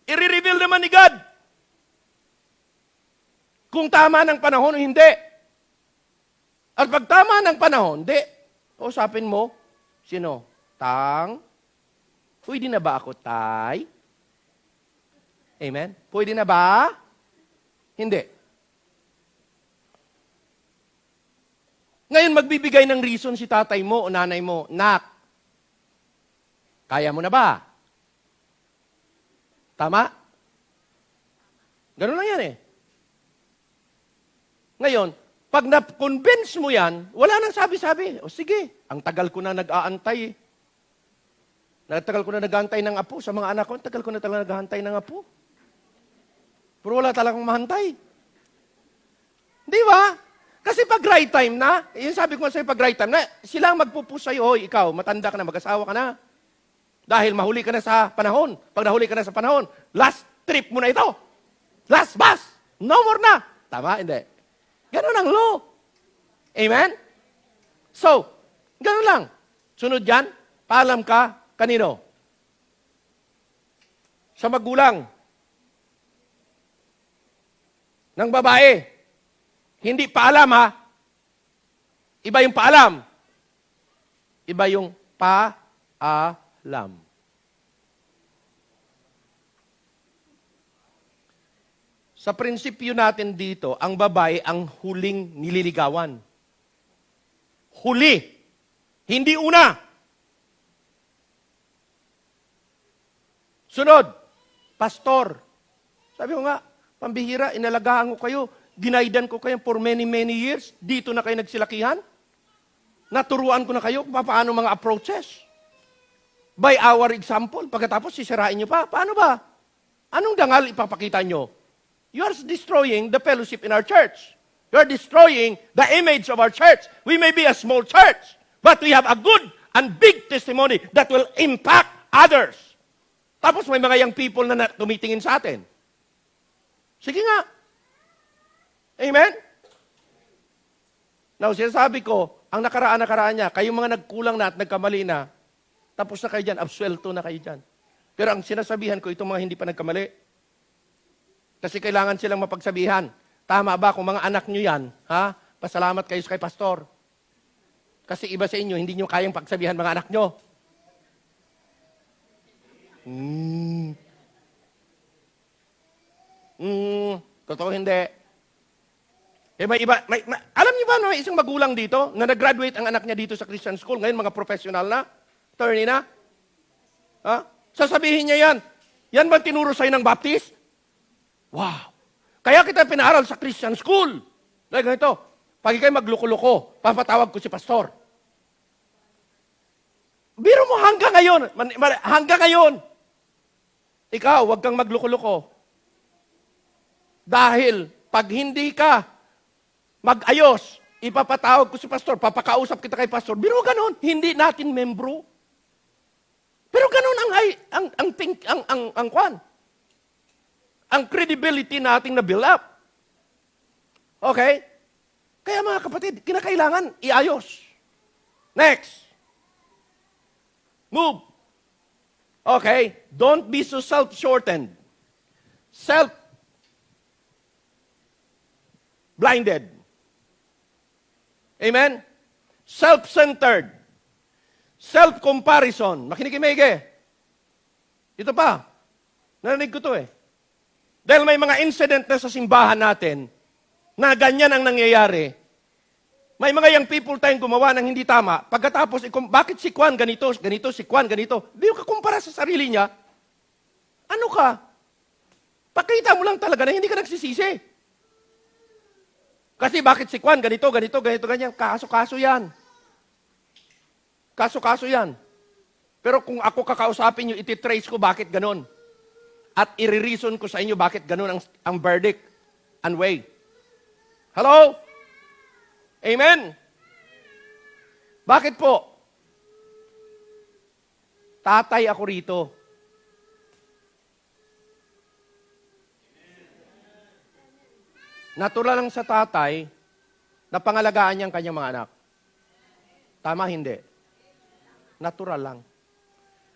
I-reveal naman ni God. Kung tama ng panahon o hindi. At pag tama ng panahon, hindi. Kausapin mo, sino? Pwede na ba ako, tay? Amen? Pwede na ba? Hindi. Ngayon, magbibigay ng reason si tatay mo o nanay mo, Nak, kaya mo na ba? Tama? Ganun lang yan eh. Ngayon, pag na-convince mo yan, wala nang sabi-sabi. O sige, ang tagal ko na nag-aantay eh. Nagtagal ko na nag-aantay ng apo sa mga anak ko. Tagal ko na talaga nag-aantay ng apo. Pero wala talagang mahantay. Di ba? Kasi pag right time na, yun sabi ko sa'yo, pag right time na, sila ang magpupus sa'yo, hoy, ikaw, matanda ka na, mag-asawa ka na. Dahil mahuli ka na sa panahon. Pag nahuli ka na sa panahon, last trip mo na ito. Last bus. No more na. Tama? Hindi. Ganun ang law. Amen? So, ganun lang. Sunod yan, paalam ka, kanino? Sa magulang. Ng babae. Hindi paalam ha. Iba yung paalam. Iba yung paalam. Sa prinsipyo natin dito, ang babae ang huling nililigawan. Huli. Hindi una. Sunod, pastor. Sabi ko nga, pambihira, inalagaan ko kayo, ginaidan ko kayo for many, many years. Dito na kayo nagsilakihan. Naturuan ko na kayo kung paano mga approaches. By our example, pagkatapos sisirain nyo pa. Paano ba? Anong dangal ipapakita nyo? You are destroying the fellowship in our church. You are destroying the image of our church. We may be a small church, but we have a good and big testimony that will impact others. Tapos may mga young people na tumitingin sa atin. Sige nga. Amen? Now, sinasabi ko, ang nakaraan niya, kayong mga nagkulang na at nagkamali na, tapos na kayo dyan, absuelto na kayo dyan. Pero ang sinasabihan ko, itong mga hindi pa nagkamali, kasi kailangan silang mapagsabihan. Tama ba kung mga anak nyo yan? Ha? Pasalamat kayo kay pastor. Kasi iba sa inyo, hindi nyo kayang pagsabihan mga anak nyo. Totoo hindi. May iba, alam niyo ba may isang magulang dito na nag-graduate ang anak niya dito sa Christian school, ngayon mga professional na, attorney na? Ha? Sasabihin niya yan, yan ba tinuro sa'yo ng Baptist? Wow! Kaya kita pinaaral sa Christian school. Dahil ganito, pag ikay magluko-luko, papatawag ko si pastor. Biro mo hanggang ngayon, ikaw, huwag kang magluko-luko. Dahil, pag hindi ka mag-ayos, ipapatawag ko si pastor, papakausap kita kay pastor. Biro ganon, hindi natin membro. Pero ganon ang kwan. Ang credibility nating na-build up. Okay? Kaya mga kapatid, kinakailangan iayos. Next. Move. Okay? Don't be so self-shortened. Self-blinded. Amen? Self-centered. Self-comparison. Makinig maigi. Ito pa. Narinig ko to eh. Dahil may mga incident na sa simbahan natin na ganyan ang nangyayari. May mga young people tayong gumawa ng hindi tama. Pagkatapos, bakit si Kwan ganito, si Kwan ganito? Di ka kumpara sa sarili niya. Ano ka? Pakita mo lang talaga na hindi ka nagsisisi. Kasi bakit si Kwan ganito, ganyan. Kaso-kaso yan. Kaso-kaso yan. Pero kung ako kakausapin nyo, ititrace ko bakit ganon. At i-reason ko sa inyo bakit ganon ang verdict and way. Hello? Amen? Bakit po? Tatay ako rito. Natural lang sa tatay na pangalagaan niya ang kanyang mga anak. Tama, hindi? Natural lang.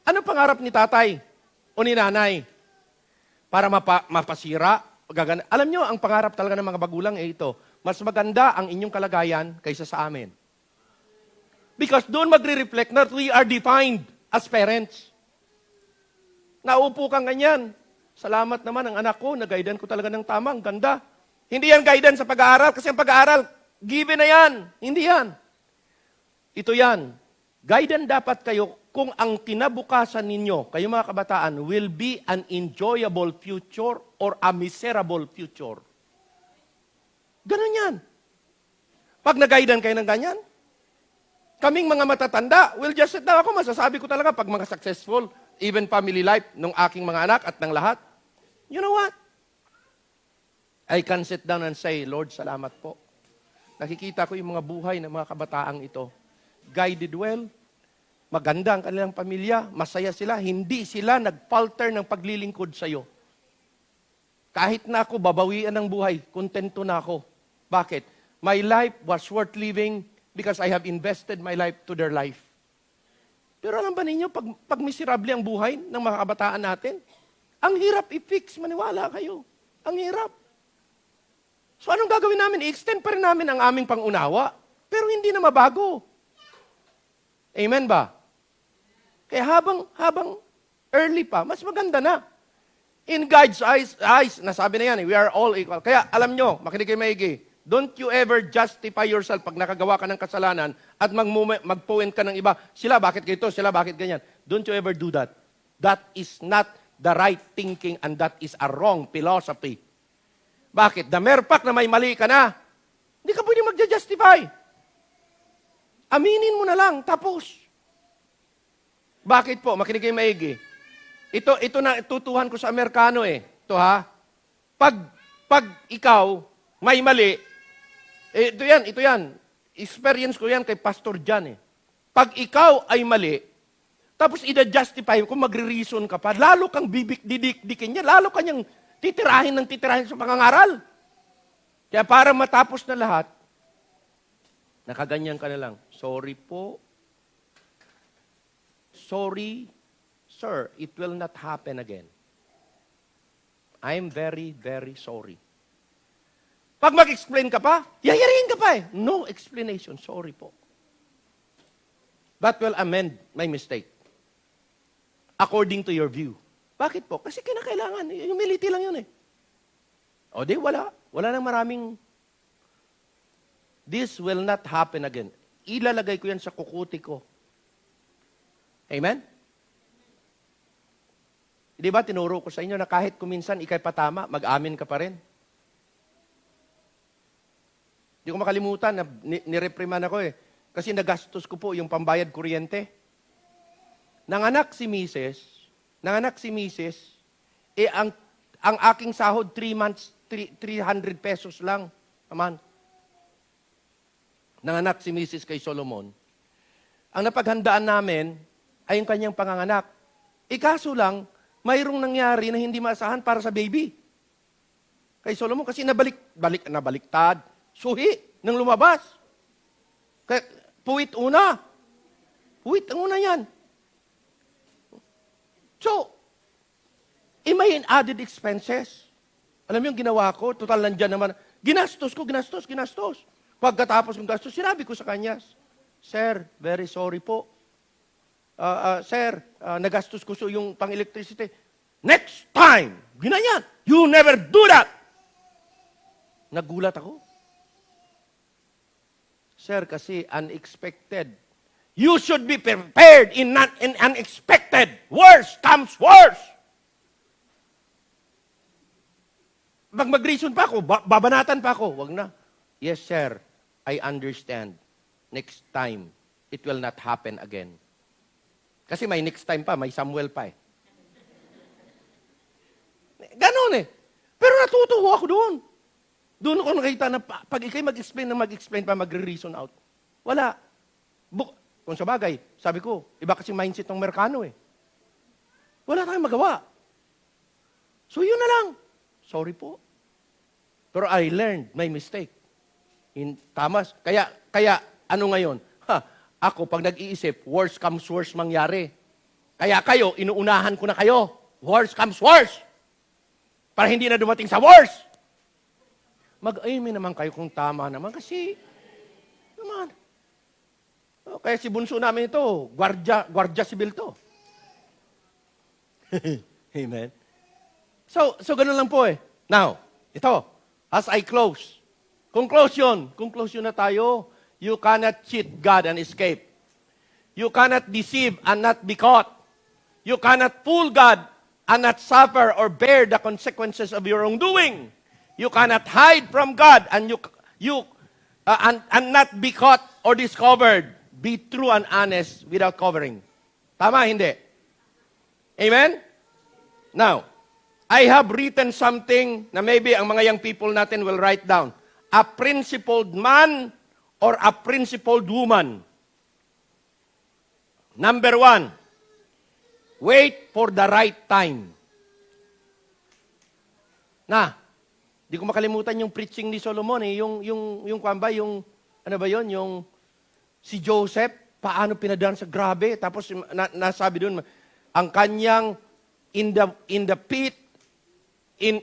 Ano pangarap ni tatay o ni nanay? Para mapasira? Alam nyo, ang pangarap talaga ng mga bagulang ito, mas maganda ang inyong kalagayan kaysa sa amin. Because doon magre-reflect na we are defined as parents. Naupo kang ganyan. Salamat naman ang anak ko, nag-guidan ko talaga ng tama, ang ganda. Hindi yan guidance sa pag-aaral, kasi ang pag-aaral, given na yan. Hindi yan. Ito yan. Guidance dapat kayo kung ang kinabukasan ninyo, kayo mga kabataan, will be an enjoyable future or a miserable future. Ganun yan. Pag nag-guidan kayo ng ganyan, kaming mga matatanda, will just sit down. Ako masasabi ko talaga, pag mga successful, even family life, ng aking mga anak at ng lahat, you know what? I can sit down and say, Lord, salamat po. Nakikita ko yung mga buhay ng mga kabataang ito. Guided well, maganda ang kanilang pamilya, masaya sila, hindi sila nagpalter ng paglilingkod sa iyo. Kahit na ako, babawian ng buhay, kontento na ako. Bakit? My life was worth living because I have invested my life to their life. Pero alam ba ninyo, pag miserable ang buhay ng mga kabataan natin, ang hirap i-fix, maniwala kayo. Ang hirap. So anong gagawin namin? I-extend pa rin namin ang aming pangunawa, pero hindi na mabago. Amen ba? Kaya habang early pa, mas maganda na. In God's eyes, nasabi na yan, we are all equal. Kaya alam nyo, makinig kayo maigi, don't you ever justify yourself pag nakagawa ka ng kasalanan at magpuwin ka ng iba, sila bakit ganito, sila bakit ganyan. Don't you ever do that. That is not the right thinking and that is a wrong philosophy. Bakit? The mere fact na may mali ka na, hindi ka pwede magja-justify. Aminin mo na lang, tapos. Bakit po? Makinig kayo maigi. Ito na tutuhan ko sa Amerikano eh. Ito ha. Pag ikaw may mali, ito yan. Experience ko yan kay Pastor John eh. Pag ikaw ay mali, tapos ida-justify kung magre-reason ka pa, lalo kang didikdikin niya, lalo kanyang titirahin sa pangangaral. Kaya para matapos na lahat, nakaganyan ka na lang. Sorry po. Sorry, sir, it will not happen again. I'm very, very sorry. Pag mag-explain ka pa, yayarin ka pa eh. No explanation, sorry po. That will amend my mistake. According to your view. Bakit po? Kasi kinakailangan. Humility lang yun eh. O di, wala. Wala nang maraming, this will not happen again. Ilalagay ko yan sa kukuti ko. Amen? Di ba, tinuro ko sa inyo na kahit kuminsan ikay patama, mag-amin ka pa rin. Di ko makalimutan na nirepriman ako eh. Kasi nagastos ko po yung pambayad kuryente. Nanganak si Mrs., ang aking sahod 3 months, 300 pesos lang a month. nanganak si Mrs. kay Solomon, ang napaghandaan namin ay yung kanyang panganganak. Kaso lang, mayroong nangyari na hindi maasahan para sa baby. Kay Solomon kasi nabaliktad. Suhi nang lumabas. Kaya, puwit una. Puwit ang una yan. So, may added expenses. Alam mo yung ginawa ko? Total nandyan naman. Ginastos. Pagkatapos kong gastos, sinabi ko sa kanya, Sir, very sorry po. Sir, nagastos ko yung pang-electricity. Next time, ginanyan. You never do that. Nagulat ako. Sir, kasi unexpected. You should be prepared in unexpected. Worse comes worse. Mag-reason pa ako, babanatan pa ako. Wag na. Yes, sir, I understand. Next time, it will not happen again. Kasi may next time pa, may Samuel pa eh. Ganon eh. Pero natutuwa ako doon. Doon ako nakita na pag ikay mag-explain pa, magre-reason out. Wala. Kung sa bagay, sabi ko, iba kasi mindset ng Amerikano eh. Wala tayong magawa. So yun na lang. Sorry po. Pero I learned my mistake. Tamas. Kaya ano ngayon? Ako, pag nag-iisip, worse comes worse mangyari. Kaya kayo, inuunahan ko na kayo. Worse comes worse. Para hindi na dumating sa worse. Mag-aiming naman kayo kung tama naman kasi, naman. Kaya si bunso namin ito, gwardya sibil to. Amen. So ganun lang po eh. Now, ito, as I close. Conclusion na tayo. You cannot cheat God and escape. You cannot deceive and not be caught. You cannot fool God and not suffer or bear the consequences of your wrongdoing. You cannot hide from God and and not be caught or discovered. Be true and honest without covering. Tama, hindi? Amen? Now, I have written something na maybe ang mga young people natin will write down. A principled man or a principled woman. Number 1, wait for the right time. Di ko makalimutan yung preaching ni Solomon eh, yung ano ba yon, yung si Joseph, paano pinadaan sa grabe, tapos nasabi doon, ang kanyang in the pit, in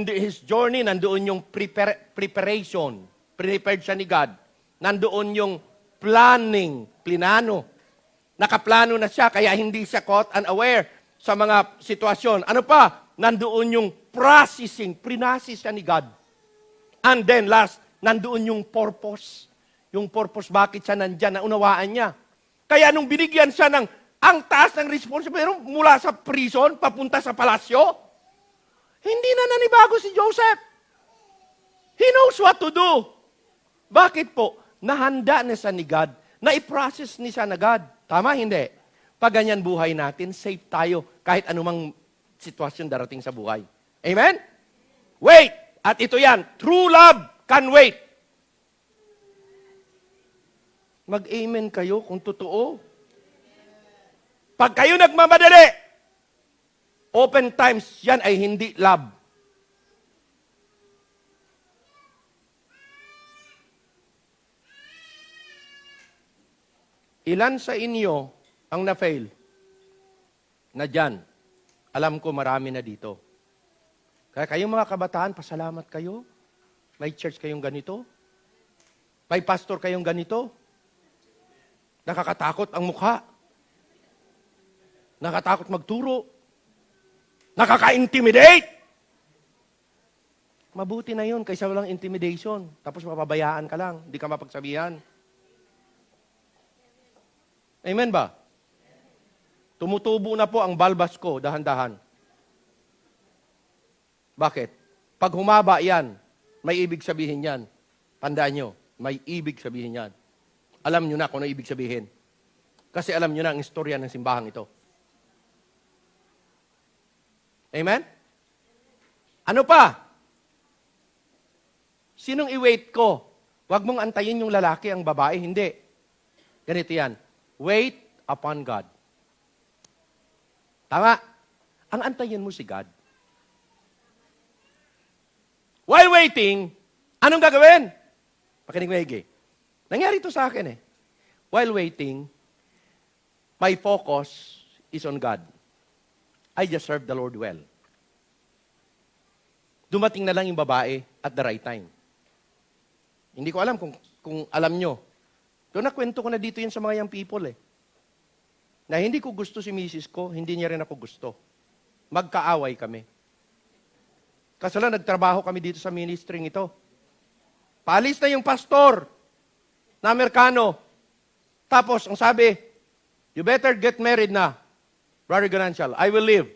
his journey, nandoon yung preparation. Prepared siya ni God. Nandoon yung plinano. Nakaplano na siya, kaya hindi siya caught unaware sa mga sitwasyon. Ano pa? Nandoon yung processing. Prinasis siya ni God. And then last, nandoon yung purpose. Yung purpose, bakit siya nandyan, naunawaan niya. Kaya nung binigyan siya ng ang taas ng responsibility mula sa prison, papunta sa palasyo, hindi na nanibago si Joseph. He knows what to do. Bakit po? Nahanda na siya ni God. Na-i-process ni siya na God. Tama, hindi? Pag ganyan buhay natin, safe tayo kahit anumang sitwasyon darating sa buhay. Amen? Wait! At ito yan, true love can wait. Mag-amen kayo kung totoo. Pag kayo nagmamadali, open times, yan ay hindi love. Ilan sa inyo ang na-fail? Na dyan. Alam ko marami na dito. Kaya kayong mga kabataan, pasalamat kayo. May church kayong ganito. May pastor kayong ganito. Nakakatakot ang mukha. Nakatakot magturo. Nakaka-intimidate. Mabuti na yun kaysa walang intimidation. Tapos mapabayaan ka lang. Hindi ka mapagsabihan. Amen ba? Tumutubo na po ang balbas ko, dahan-dahan. Bakit? Pag humaba yan, may ibig sabihin yan. Tandaan nyo, may ibig sabihin yan. Alam nyo na kung ano ibig sabihin. Kasi alam nyo na ang istorya ng simbahang ito. Amen? Ano pa? Sinong i-wait ko? Huwag mong antayin yung lalaki, ang babae. Hindi. Ganito yan. Wait upon God. Tama. Ang antayin mo si God. While waiting, anong gagawin? Pakinig maigi. Nangyari ito sa akin eh. While waiting, my focus is on God. I just serve the Lord well. Dumating na lang yung babae at the right time. Hindi ko alam kung alam nyo. Doon nakwento ko na dito yun sa mga young people eh. Na hindi ko gusto si misis ko, hindi niya rin ako gusto. Magkaaway kami. Kasi lang nagtrabaho kami dito sa ministry ito. Paalis na yung pastor na Amerikano. Tapos, ang sabi, you better get married na, Brother Ganancial. I will leave.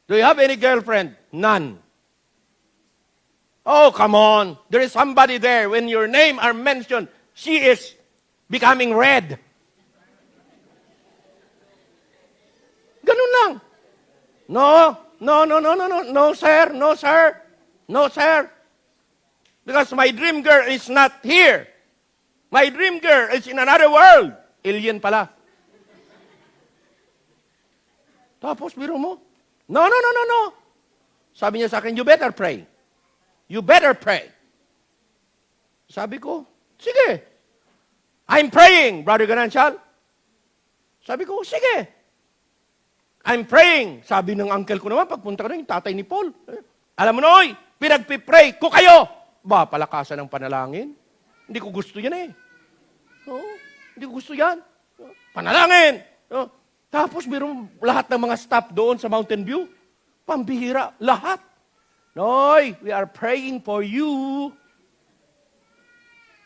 Do you have any girlfriend? None. Oh, come on. There is somebody there. When your name are mentioned, she is becoming red. Ganun lang. No, sir. No, sir. No, sir. Because my dream girl is not here. My dream girl is in another world. Alien pala. Tapos, biro mo. No. Sabi niya sa akin, you better pray. You better pray. Sabi ko, sige. I'm praying, Brother Ganancial. Sabi ko, sige. I'm praying. Sabi ng uncle ko naman, pagpunta ko na yung tatay ni Paul. Alam mo, Noy, pinagpipray ko kayo. Ba, palakasan ng panalangin? Hindi ko gusto yan eh. Hindi ko gusto yan. Panalangin. Tapos, meron lahat ng mga staff doon sa Mountain View. Pambihira, lahat. Noy, we are praying for you.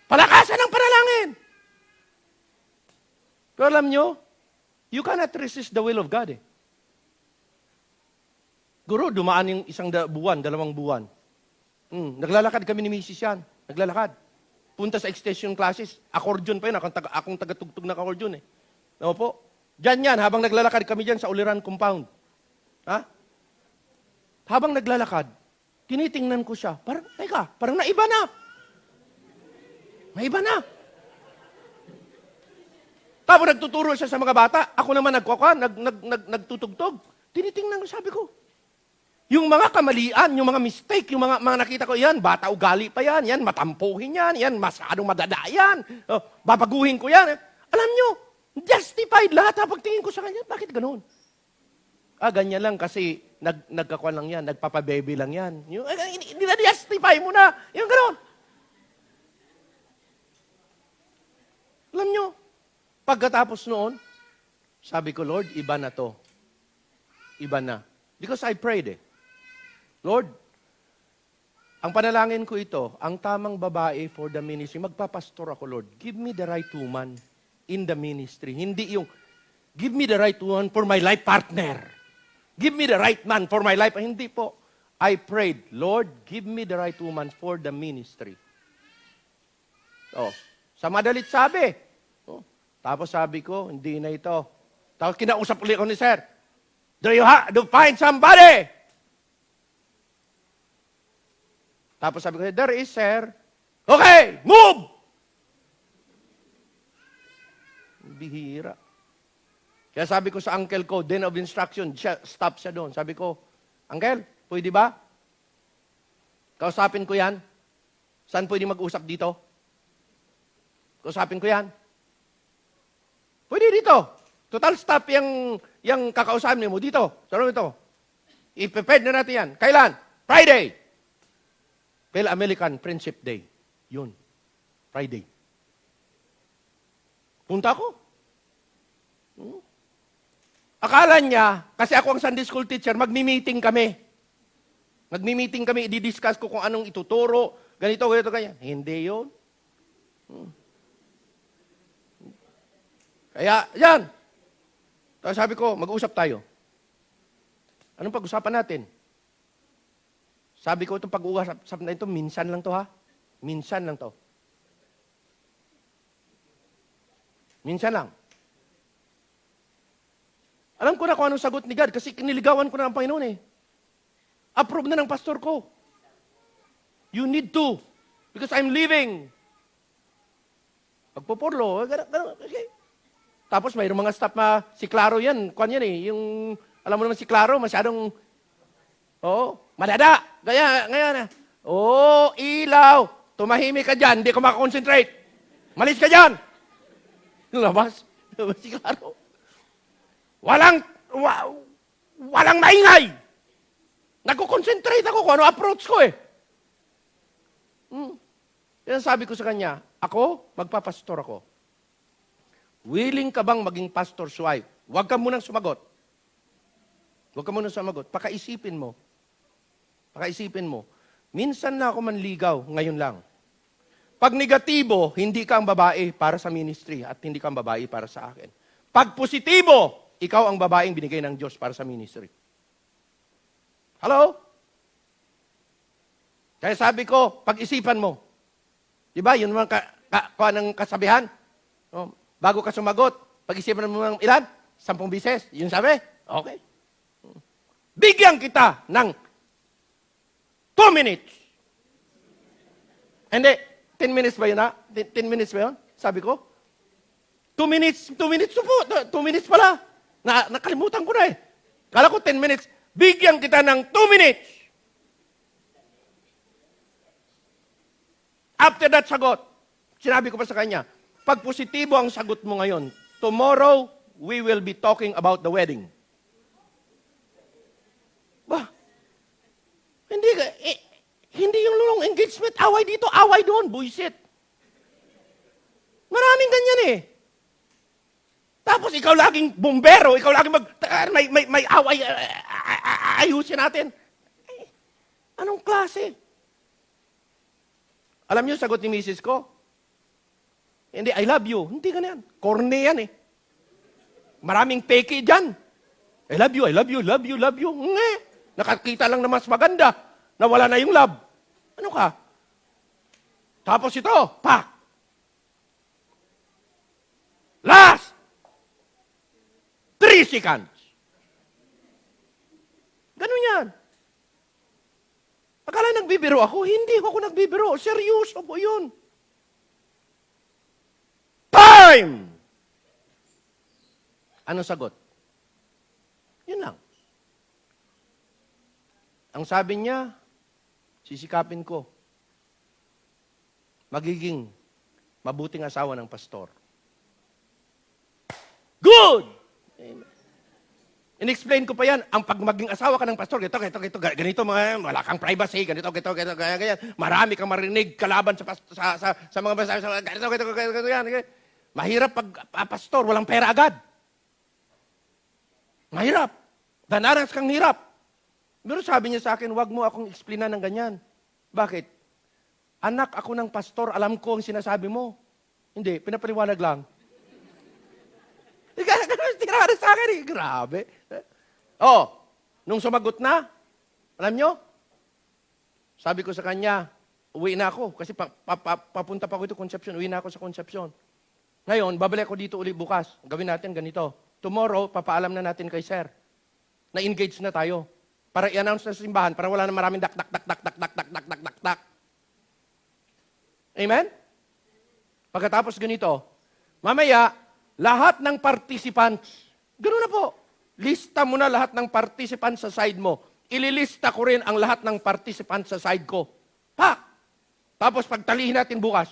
Palakasan ng panalangin. Pero alam nyo, you cannot resist the will of God eh. Guro, dumaan yung isang buwan, 2 buwan. Naglalakad kami ni Mrs. yan. Naglalakad. Punta sa extension classes. Accordion pa yun. Akong tagatugtog na accordion eh. Opo. Diyan yan, habang naglalakad kami dyan sa Uliran Compound. Ha? Habang naglalakad, tinitingnan ko siya. Parang naiba na. Naiba na. Tapos nagtuturo siya sa mga bata. Ako naman nagtutugtog. Tinitingnan ko, sabi ko. Yung mga kamalian, yung mga mistake, yung mga nakita ko, yan, bata ugali pa yan, matampuhin yan, masyadong madada yan, babaguhin ko yan. Alam nyo, justified lahat ha, pagtingin ko sa kanya. Bakit ganoon? Ganyan lang kasi nagkakuan lang yan, nagpapabebe lang yan. Hindi na justify mo na. Yung ganoon. Alam nyo, pagkatapos noon, sabi ko, Lord, iba na to. Iba na. Because I prayed eh. Lord, ang panalangin ko ito, ang tamang babae for the ministry, magpapastor ako, Lord. Give me the right woman in the ministry. Hindi yung, give me the right woman for my life partner. Give me the right man for my life. Hindi po. I prayed, Lord, give me the right woman for the ministry. Sa madalit sabi. Tapos sabi ko, hindi na ito. Tapos kinausap ulit ako ni Sir. Do you find somebody? Tapos sabi ko, there is, sir. Okay, move! Bihira. Kaya sabi ko sa uncle ko, den of instruction, stop siya doon. Sabi ko, Uncle, pwede ba? Kausapin ko yan. Saan pwede mag-usap dito? Kausapin ko yan. Pwede dito. Total stop yung kakausapin mo dito. Sarong ito. I-prepare na natin yan. Kailan? Friday. Well, American Friendship Day. Yun. Friday. Punta ako. Akala niya, kasi ako ang Sunday school teacher, magmi-meeting kami. Magmi-meeting kami, i-discuss ko kung anong ituturo, ganito, ganyan. Hindi yun. Kaya, yan. Tapos sabi ko, mag-usap tayo. Anong pag-usapan natin? Sabi ko, itong pag-uusap na ito, minsan lang to ha. Minsan lang to. Minsan lang. Alam ko na kung anong sagot ni God kasi kiniligawan ko na ang Panginoon eh. Approve na ng pastor ko. You need to Because I'm leaving. Pagpupurlo, ganun. Okay. Tapos mayroong mga staff na, si Claro yan, kwan yan eh, yung, alam mo naman si Claro, masyadong, madada. Gaya. Ilaw, tumahimik ka dyan, hindi ko makakonsentrate. Malis ka dyan. Labas si Claro. Walang maingay. Nagko-concentrate ako kung ano approach ko eh. Yan sabi ko sa kanya, ako, magpapastor ako. Willing ka bang maging pastor's wife? Huwag ka munang sumagot. Pakaisipin mo. Minsan na ako manligaw, ngayon lang. Pag negatibo, hindi ka ang babae para sa ministry at hindi ka ang babae para sa akin. Pag positibo, ikaw ang babaeng binigay ng Diyos para sa ministry. Hello? Kaya sabi ko, pag-isipan mo. Di ba? Yun naman ng kasabihan. Bago ka sumagot, pag-isipan mo ng ilan? 10 bises. Yun sabi? Okay. Bigyan kita ng 2 minutes. Hindi. 10 minutes ba yun, ha? 10 minutes ba yun? Sabi ko. 2 minutes. 2 minutes po. 2 minutes pala. Nakalimutan ko na eh. Kala ko 10 minutes. Bigyan kita ng 2 minutes. After that sagot, sinabi ko pa sa kanya, pag positibo ang sagot mo ngayon, tomorrow, we will be talking about the wedding. Ba? Hindi yung lulong engagement, away dito, away doon, buisit. Maraming ganyan eh. Tapos ikaw laging bumbero, ikaw laging may away, ayusin natin. Anong klase? Alam niyo, sagot ni misis ko, hindi, I love you. Hindi ganyan. Corny yan eh. Maraming peke dyan. I love you. Nge. Nakakita lang na mas maganda. Nawala na yung love. Ano ka? Tapos ito, pak. Last 3 seconds. Ganun yan. Akala nagbibiro ako? Hindi ako nagbibiro. Seryoso po yun. Time! Ano sagot? Yun lang. Ang sabi niya, sisikapin ko. Magiging mabuting asawa ng pastor. Good! Amen. In-explain ko pa yan, ang pag maging asawa ka ng pastor, ganito, wala kang privacy, ganito, ganyan. Marami kang marinig kalaban sa mga basa, ganito, yan. Mahirap pag pastor, walang pera agad. Mahirap. Danaras kang hirap. Pero sabi niya sa akin, wag mo akong explainan ng ganyan. Bakit? Anak ako ng pastor, alam ko ang sinasabi mo. Hindi, pinapaliwanag lang. Grabe sa akin eh. Grabe. Nung sumagot na, alam nyo, sabi ko sa kanya, uwi na ako. Kasi papunta pa ko ito, Concepcion. Uwi na ako sa Concepcion. Ngayon, babalik ako dito ulit bukas. Gawin natin ganito. Tomorrow, papaalam na natin kay Sir. Na-engage na tayo. Para i-announce na sa simbahan, para wala na maraming dak. Amen? Pagkatapos ganito, mamaya, lahat ng participants, ganoon na po. Lista mo na lahat ng participants sa side mo. Ililista ko rin ang lahat ng participants sa side ko. Tapos pagtalihin natin bukas.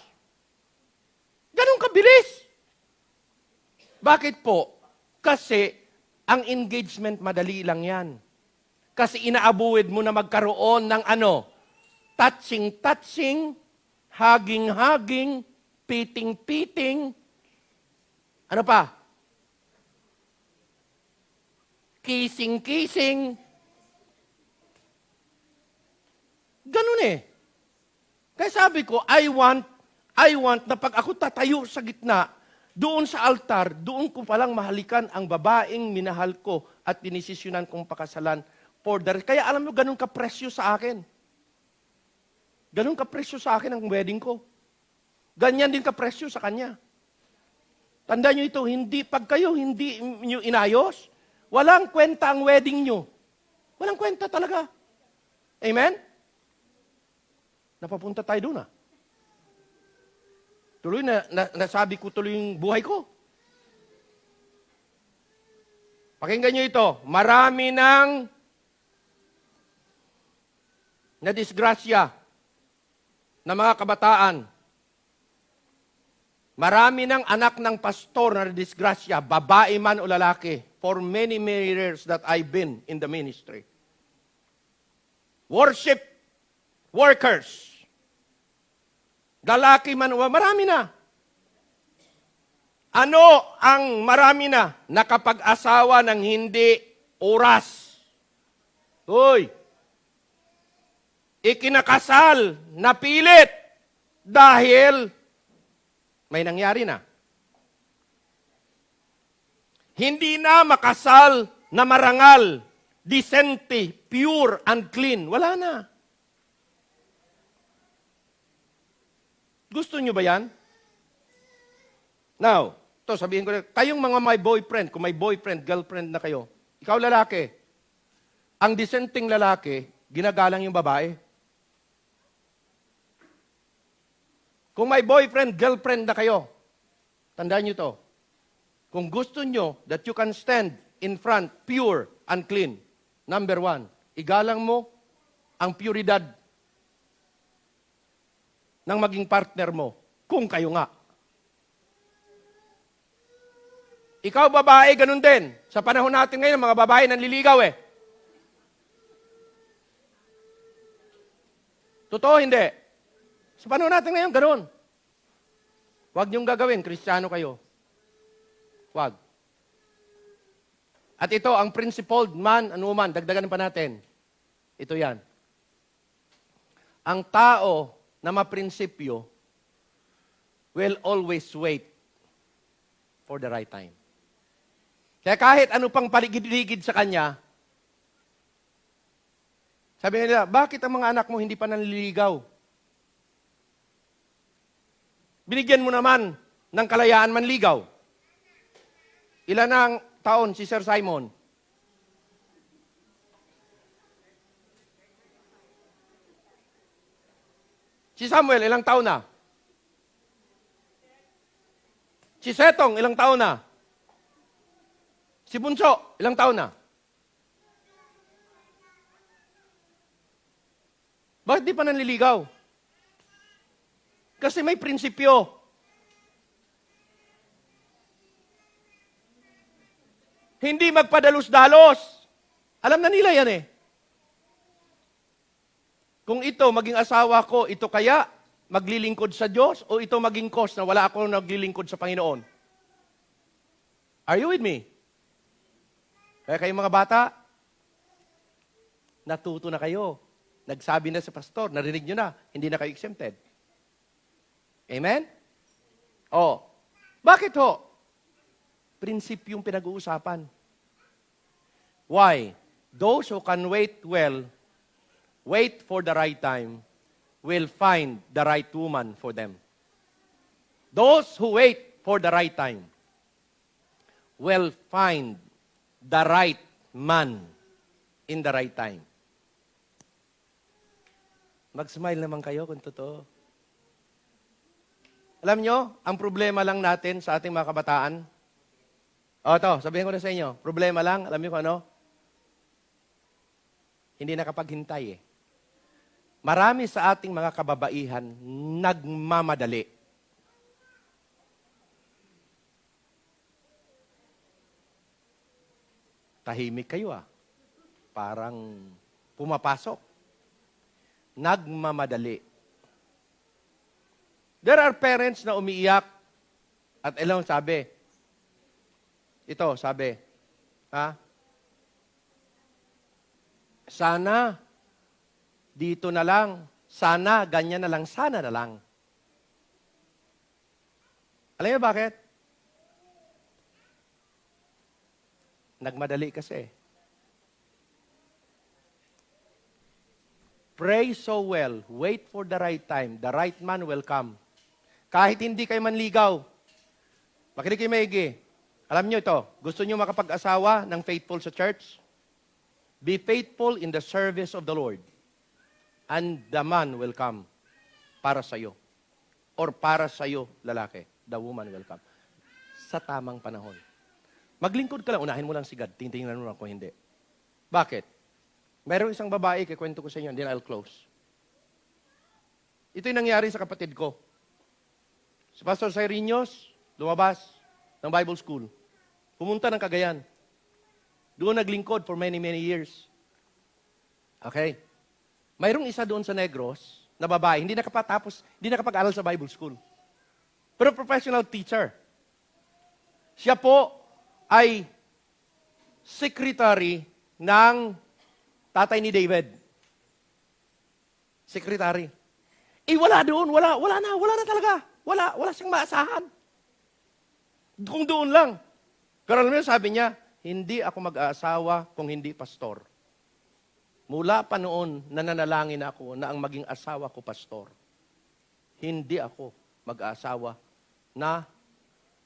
Ganun kabilis. Bakit po? Kasi ang engagement madali lang yan. Kasi inaabuid mo na magkaroon ng touching, hugging, piting. Ano pa? Kissing. Ganun eh. Kaya sabi ko, I want na pag ako tatayo sa gitna, doon sa altar, doon ko palang mahalikan ang babaeng minahal ko at dinesisyonan kong pakasalan for the rest. Kaya alam mo, ganun ka-presyo sa akin. Ganun ka-presyo sa akin ang wedding ko. Ganyan din ka-presyo sa kanya. Tandaan nyo ito, pag kayo hindi nyo inayos, walang kwenta ang wedding nyo. Walang kwenta talaga. Amen? Napapunta tayo doon Tuloy nasabi ko tuloy yung buhay ko. Pakinggan nyo ito. Marami ng nadisgrasya na mga kabataan. Marami ng anak ng pastor na nadisgrasya, babae man o lalaki, for many, many years that I've been in the ministry. Worship workers. Lalaki man o marami na. Ano ang marami na? Nakapag-asawa ng hindi oras. Hoy! Ikinakasal, napilit, dahil may nangyari na. Hindi na makasal na marangal, decente, pure, and clean. Wala na. Gusto nyo ba yan? Now, to sabihin ko, kayong mga may boyfriend, kung may boyfriend, girlfriend na kayo, ikaw lalaki, ang disenteng lalaki, ginagalang yung babae. Kung may boyfriend, girlfriend na kayo, tandaan nyo to, kung gusto nyo that you can stand in front, pure and clean, number one, igalang mo ang puridad ng maging partner mo, kung kayo nga. Ikaw babae, ganun din. Sa panahon natin ngayon, mga babae nanliligaw eh. Totoo, hindi. Sa panahon natin ngayon, ganun. Huwag niyong gagawin, Kristiyano kayo. Huwag. At ito, ang principled man and woman, dagdagan pa natin. Ito yan. Ang tao na maprinsipyo will always wait for the right time. Kaya kahit ano pang paligid-ligid sa kanya, sabi nila, bakit ang mga anak mo hindi pa nanliligaw? Binigyan mo naman ng kalayaan manligaw. Ilan ang taon si Sir Simon? Si Samuel, ilang taon na? Si Setong, ilang taon na? Si Bunso, ilang taon na? Bakit di pa nanliligaw? Kasi may prinsipyo. Hindi magpadalos-dalos. Alam na nila yan eh. Kung ito, maging asawa ko, ito kaya maglilingkod sa Diyos o ito maging cause na wala ako naglilingkod sa Panginoon? Are you with me? Kaya kayong mga bata, natuto na kayo. Nagsabi na sa pastor, narinig nyo na, hindi na kayo exempted. Amen? Oh, bakit ho? Prinsipyong pinag-uusapan. Why? Those who can wait well, wait for the right time, will find the right woman for them. Those who wait for the right time will find the right man in the right time. Mag-smile naman kayo kung totoo. Alam nyo, ang problema lang natin sa ating mga kabataan, sabihin ko na sa inyo, problema lang, alam nyo kung ano? Hindi nakapaghintay eh. Marami sa ating mga kababaihan nagmamadali. Tahimik kayo ah. Parang pumapasok. Nagmamadali. There are parents na umiiyak at ilang sabi, sana dito na lang, sana ganyan na lang, sana na lang. Alam niyo bakit? Nagmadali kasi. Pray so well, wait for the right time, the right man will come. Kahit hindi kayo manligaw, makinig kayo maigi. Alam niyo ito, gusto niyo makapag-asawa ng faithful sa church? Be faithful in the service of the Lord, and the man will come para sa iyo. or para sa'yo, lalaki. The woman will come. Sa tamang panahon. Maglingkod ka lang, unahin mo lang si God. Tingnan mo lang kung hindi. Bakit? Mayroong isang babae, kikwento ko sa inyo, and then I'll close. Ito yung nangyari sa kapatid ko. Si Pastor Cyrenios, lumabas ng Bible School. Pumunta ng Cagayan. Doon naglingkod for many, many years. Okay? Mayroong isa doon sa Negros, na babae, hindi nakapag-aral sa Bible School. Pero professional teacher. Siya po ay secretary ng tatay ni David. Secretary. Wala doon. Wala na talaga. Wala siyang maasahan. Kung doon lang. Pero alam mo, sabi niya, hindi ako mag-aasawa kung hindi pastor. Mula pa noon, nananalangin ako na ang maging asawa ko pastor. Hindi ako mag-aasawa na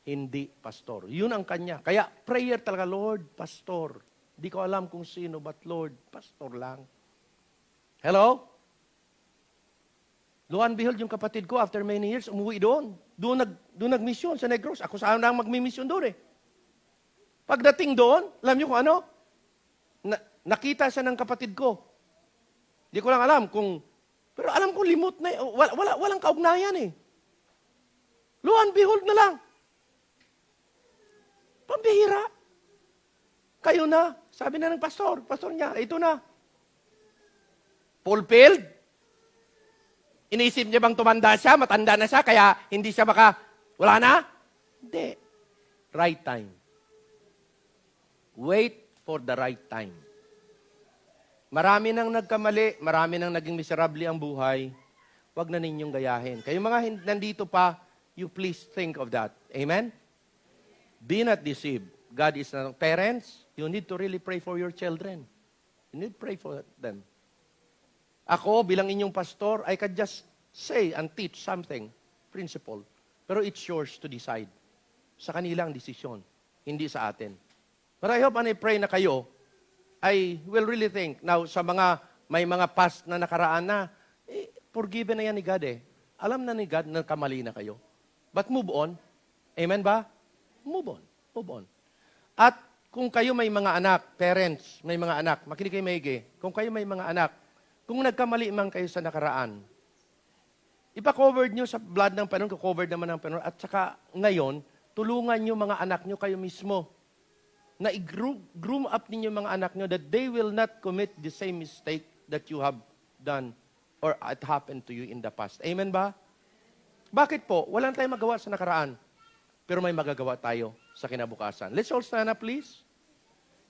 hindi pastor. Yun ang kanya. Kaya prayer talaga, Lord, pastor. Di ko alam kung sino, but Lord, pastor lang. Hello? Lo and behold, yung kapatid ko, after many years, umuwi doon. Doon nag-mission sa Negros. Ako saan na magmi-mission doon eh. Pagdating doon, alam niyo kung ano? Nakita siya ng kapatid ko. Hindi ko lang alam kung, pero alam ko limot na, walang kaugnayan eh. Lo and behold na lang. Pambihira. Kayo na. Sabi na ng pastor niya, ito na. Fulfilled. Inisip niya bang tumanda siya, matanda na siya, kaya hindi siya wala na? Hindi. Right time. Wait for the right time. Marami nang nagkamali, marami nang naging miserable ang buhay. Huwag na ninyong gayahin. Kayo mga nandito pa, you please think of that. Amen? Be not deceived. God is not. Parents, you need to really pray for your children. You need to pray for them. Ako, bilang inyong pastor, I can just say and teach something, principle. Pero it's yours to decide. Sa kanilang desisyon, hindi sa atin. But I hope and I pray na kayo, I will really think. Now, may mga past na nakaraan na, forgiven na yan ni God eh. Alam na ni God na kamali na kayo. But move on. Amen ba? Move on. Move on. At kung kayo may mga anak, parents, may mga anak, makinig kayo maigi. Kung kayo may mga anak, kung nagkamali man kayo sa nakaraan, ipa-covered nyo sa blood ng Panginoon, covered naman ng Panginoon, at saka ngayon, tulungan nyo mga anak nyo kayo mismo na i-groom up ninyo mga anak nyo that they will not commit the same mistake that you have done or it happened to you in the past. Amen ba? Bakit po? Wala tayong magawa sa nakaraan, pero may magagawa tayo sa kinabukasan. Let's all stand up, please.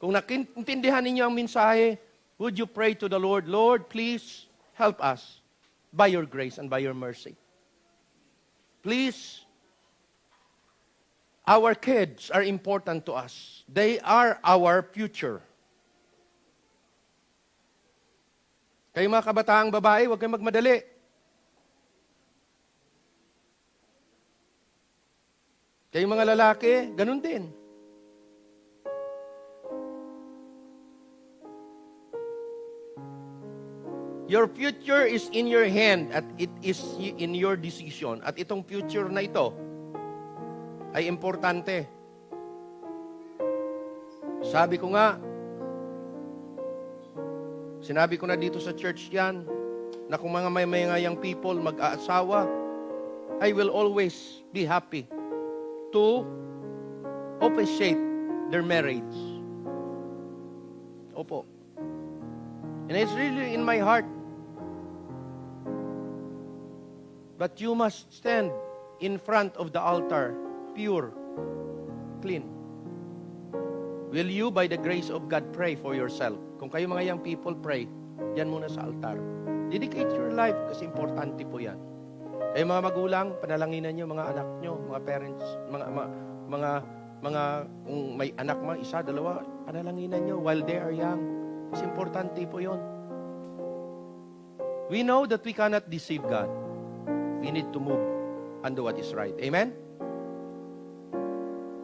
Kung nakintindihan ninyo ang mensahe, would you pray to the Lord, Lord, please help us by your grace and by your mercy. Please, our kids are important to us. They are our future. Kayo mga kabataang babae, huwag kayong magmadali. Kayo mga lalaki, ganun din. Your future is in your hand at it is in your decision. At itong future na ito ay importante. Sabi ko nga, sinabi ko na dito sa church yan, na kung mga may young people mag-aasawa, I will always be happy to officiate their marriage. Opo. And it's really in my heart. But you must stand in front of the altar, pure, clean. Will you, by the grace of God, pray for yourself? Kung kayo mga young people, pray. Yan muna sa altar. Dedicate your life kasi importante po yan. Kayo mga magulang, panalanginan nyo mga anak nyo, mga parents, kung may anak mo, isa, dalawa, panalanginan nyo while they are young. Kasi importante po yun. We know that we cannot deceive God. We need to move and do what is right. Amen?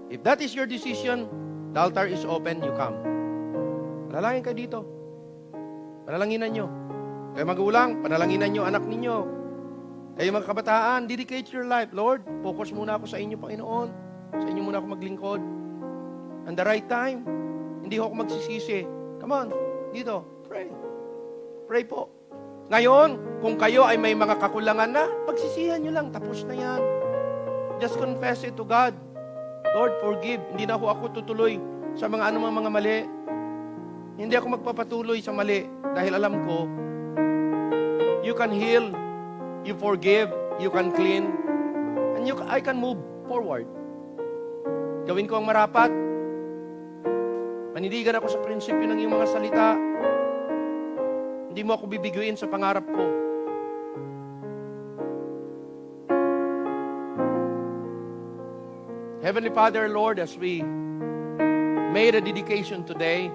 If that is your decision, the altar is open, you come. Panalangin kayo dito. Panalanginan nyo. Kayo magulang, panalanginan nyo anak ninyo. Kayo mga kabataan, dedicate your life. Lord, focus muna ako sa inyo, Panginoon. Sa inyo muna ako maglingkod. And the right time, hindi ako magsisisi. Come on, dito, pray. Pray po. Ngayon, kung kayo ay may mga kakulangan na, pagsisihan nyo lang, tapos na yan. Just confess it to God. Lord, forgive. Hindi na ako tutuloy sa mga anumang mga mali. Hindi ako magpapatuloy sa mali dahil alam ko, you can heal, you forgive, you can clean, and I can move forward. Gawin ko ang marapat. Manindigan ako sa prinsipyo ng iyong mga salita. Hindi mo ako bibiguin sa pangarap ko. Heavenly Father, Lord, as we made a dedication today,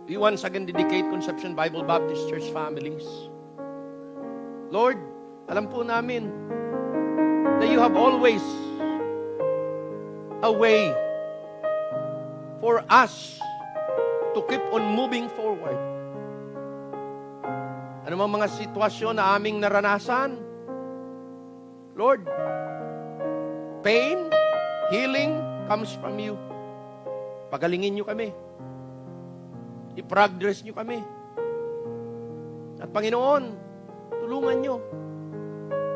we once again dedicate Conception Bible Baptist Church families. Lord, alam po namin that you have always a way for us to keep on moving forward. Ano mang mga sitwasyon na aming naranasan, Lord, pain, healing comes from you. Pagalingin niyo kami. I-progress niyo kami. At Panginoon, tulungan niyo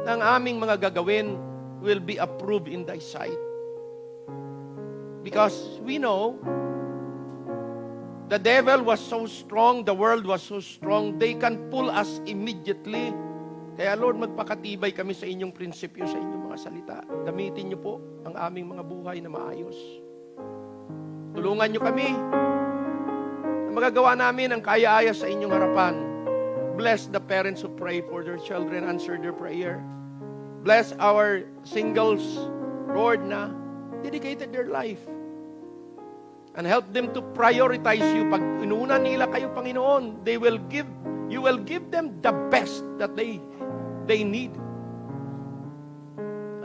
na ang aming mga gagawin will be approved in thy sight. Because we know the devil was so strong, the world was so strong, they can pull us immediately. Kaya Lord, magpakatibay kami sa inyong prinsipyo, sa inyong mga salita. Gamitin niyo po ang aming mga buhay na maayos. Tulungan niyo kami na magagawa namin ang kaya-aya sa inyong harapan. Bless the parents who pray for their children, answer their prayer. Bless our singles, Lord, na dedicated their life. And help them to prioritize you. Pag inuuna nila kayo, Panginoon, you will give them the best that they need.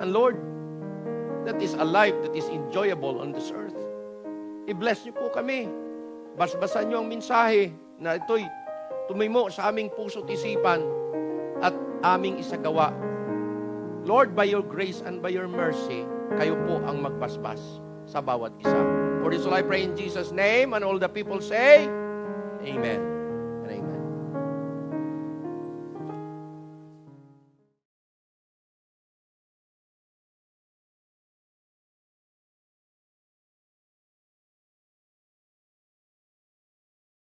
And Lord, that is a life that is enjoyable on this earth. I-bless niyo po kami. Basbasan niyo ang mensahe na ito'y tumimo sa aming puso't isipan at aming isagawa. Lord, by your grace and by your mercy, kayo po ang magbasbas sa bawat isa. For this all I pray in Jesus' name, and all the people say, Amen.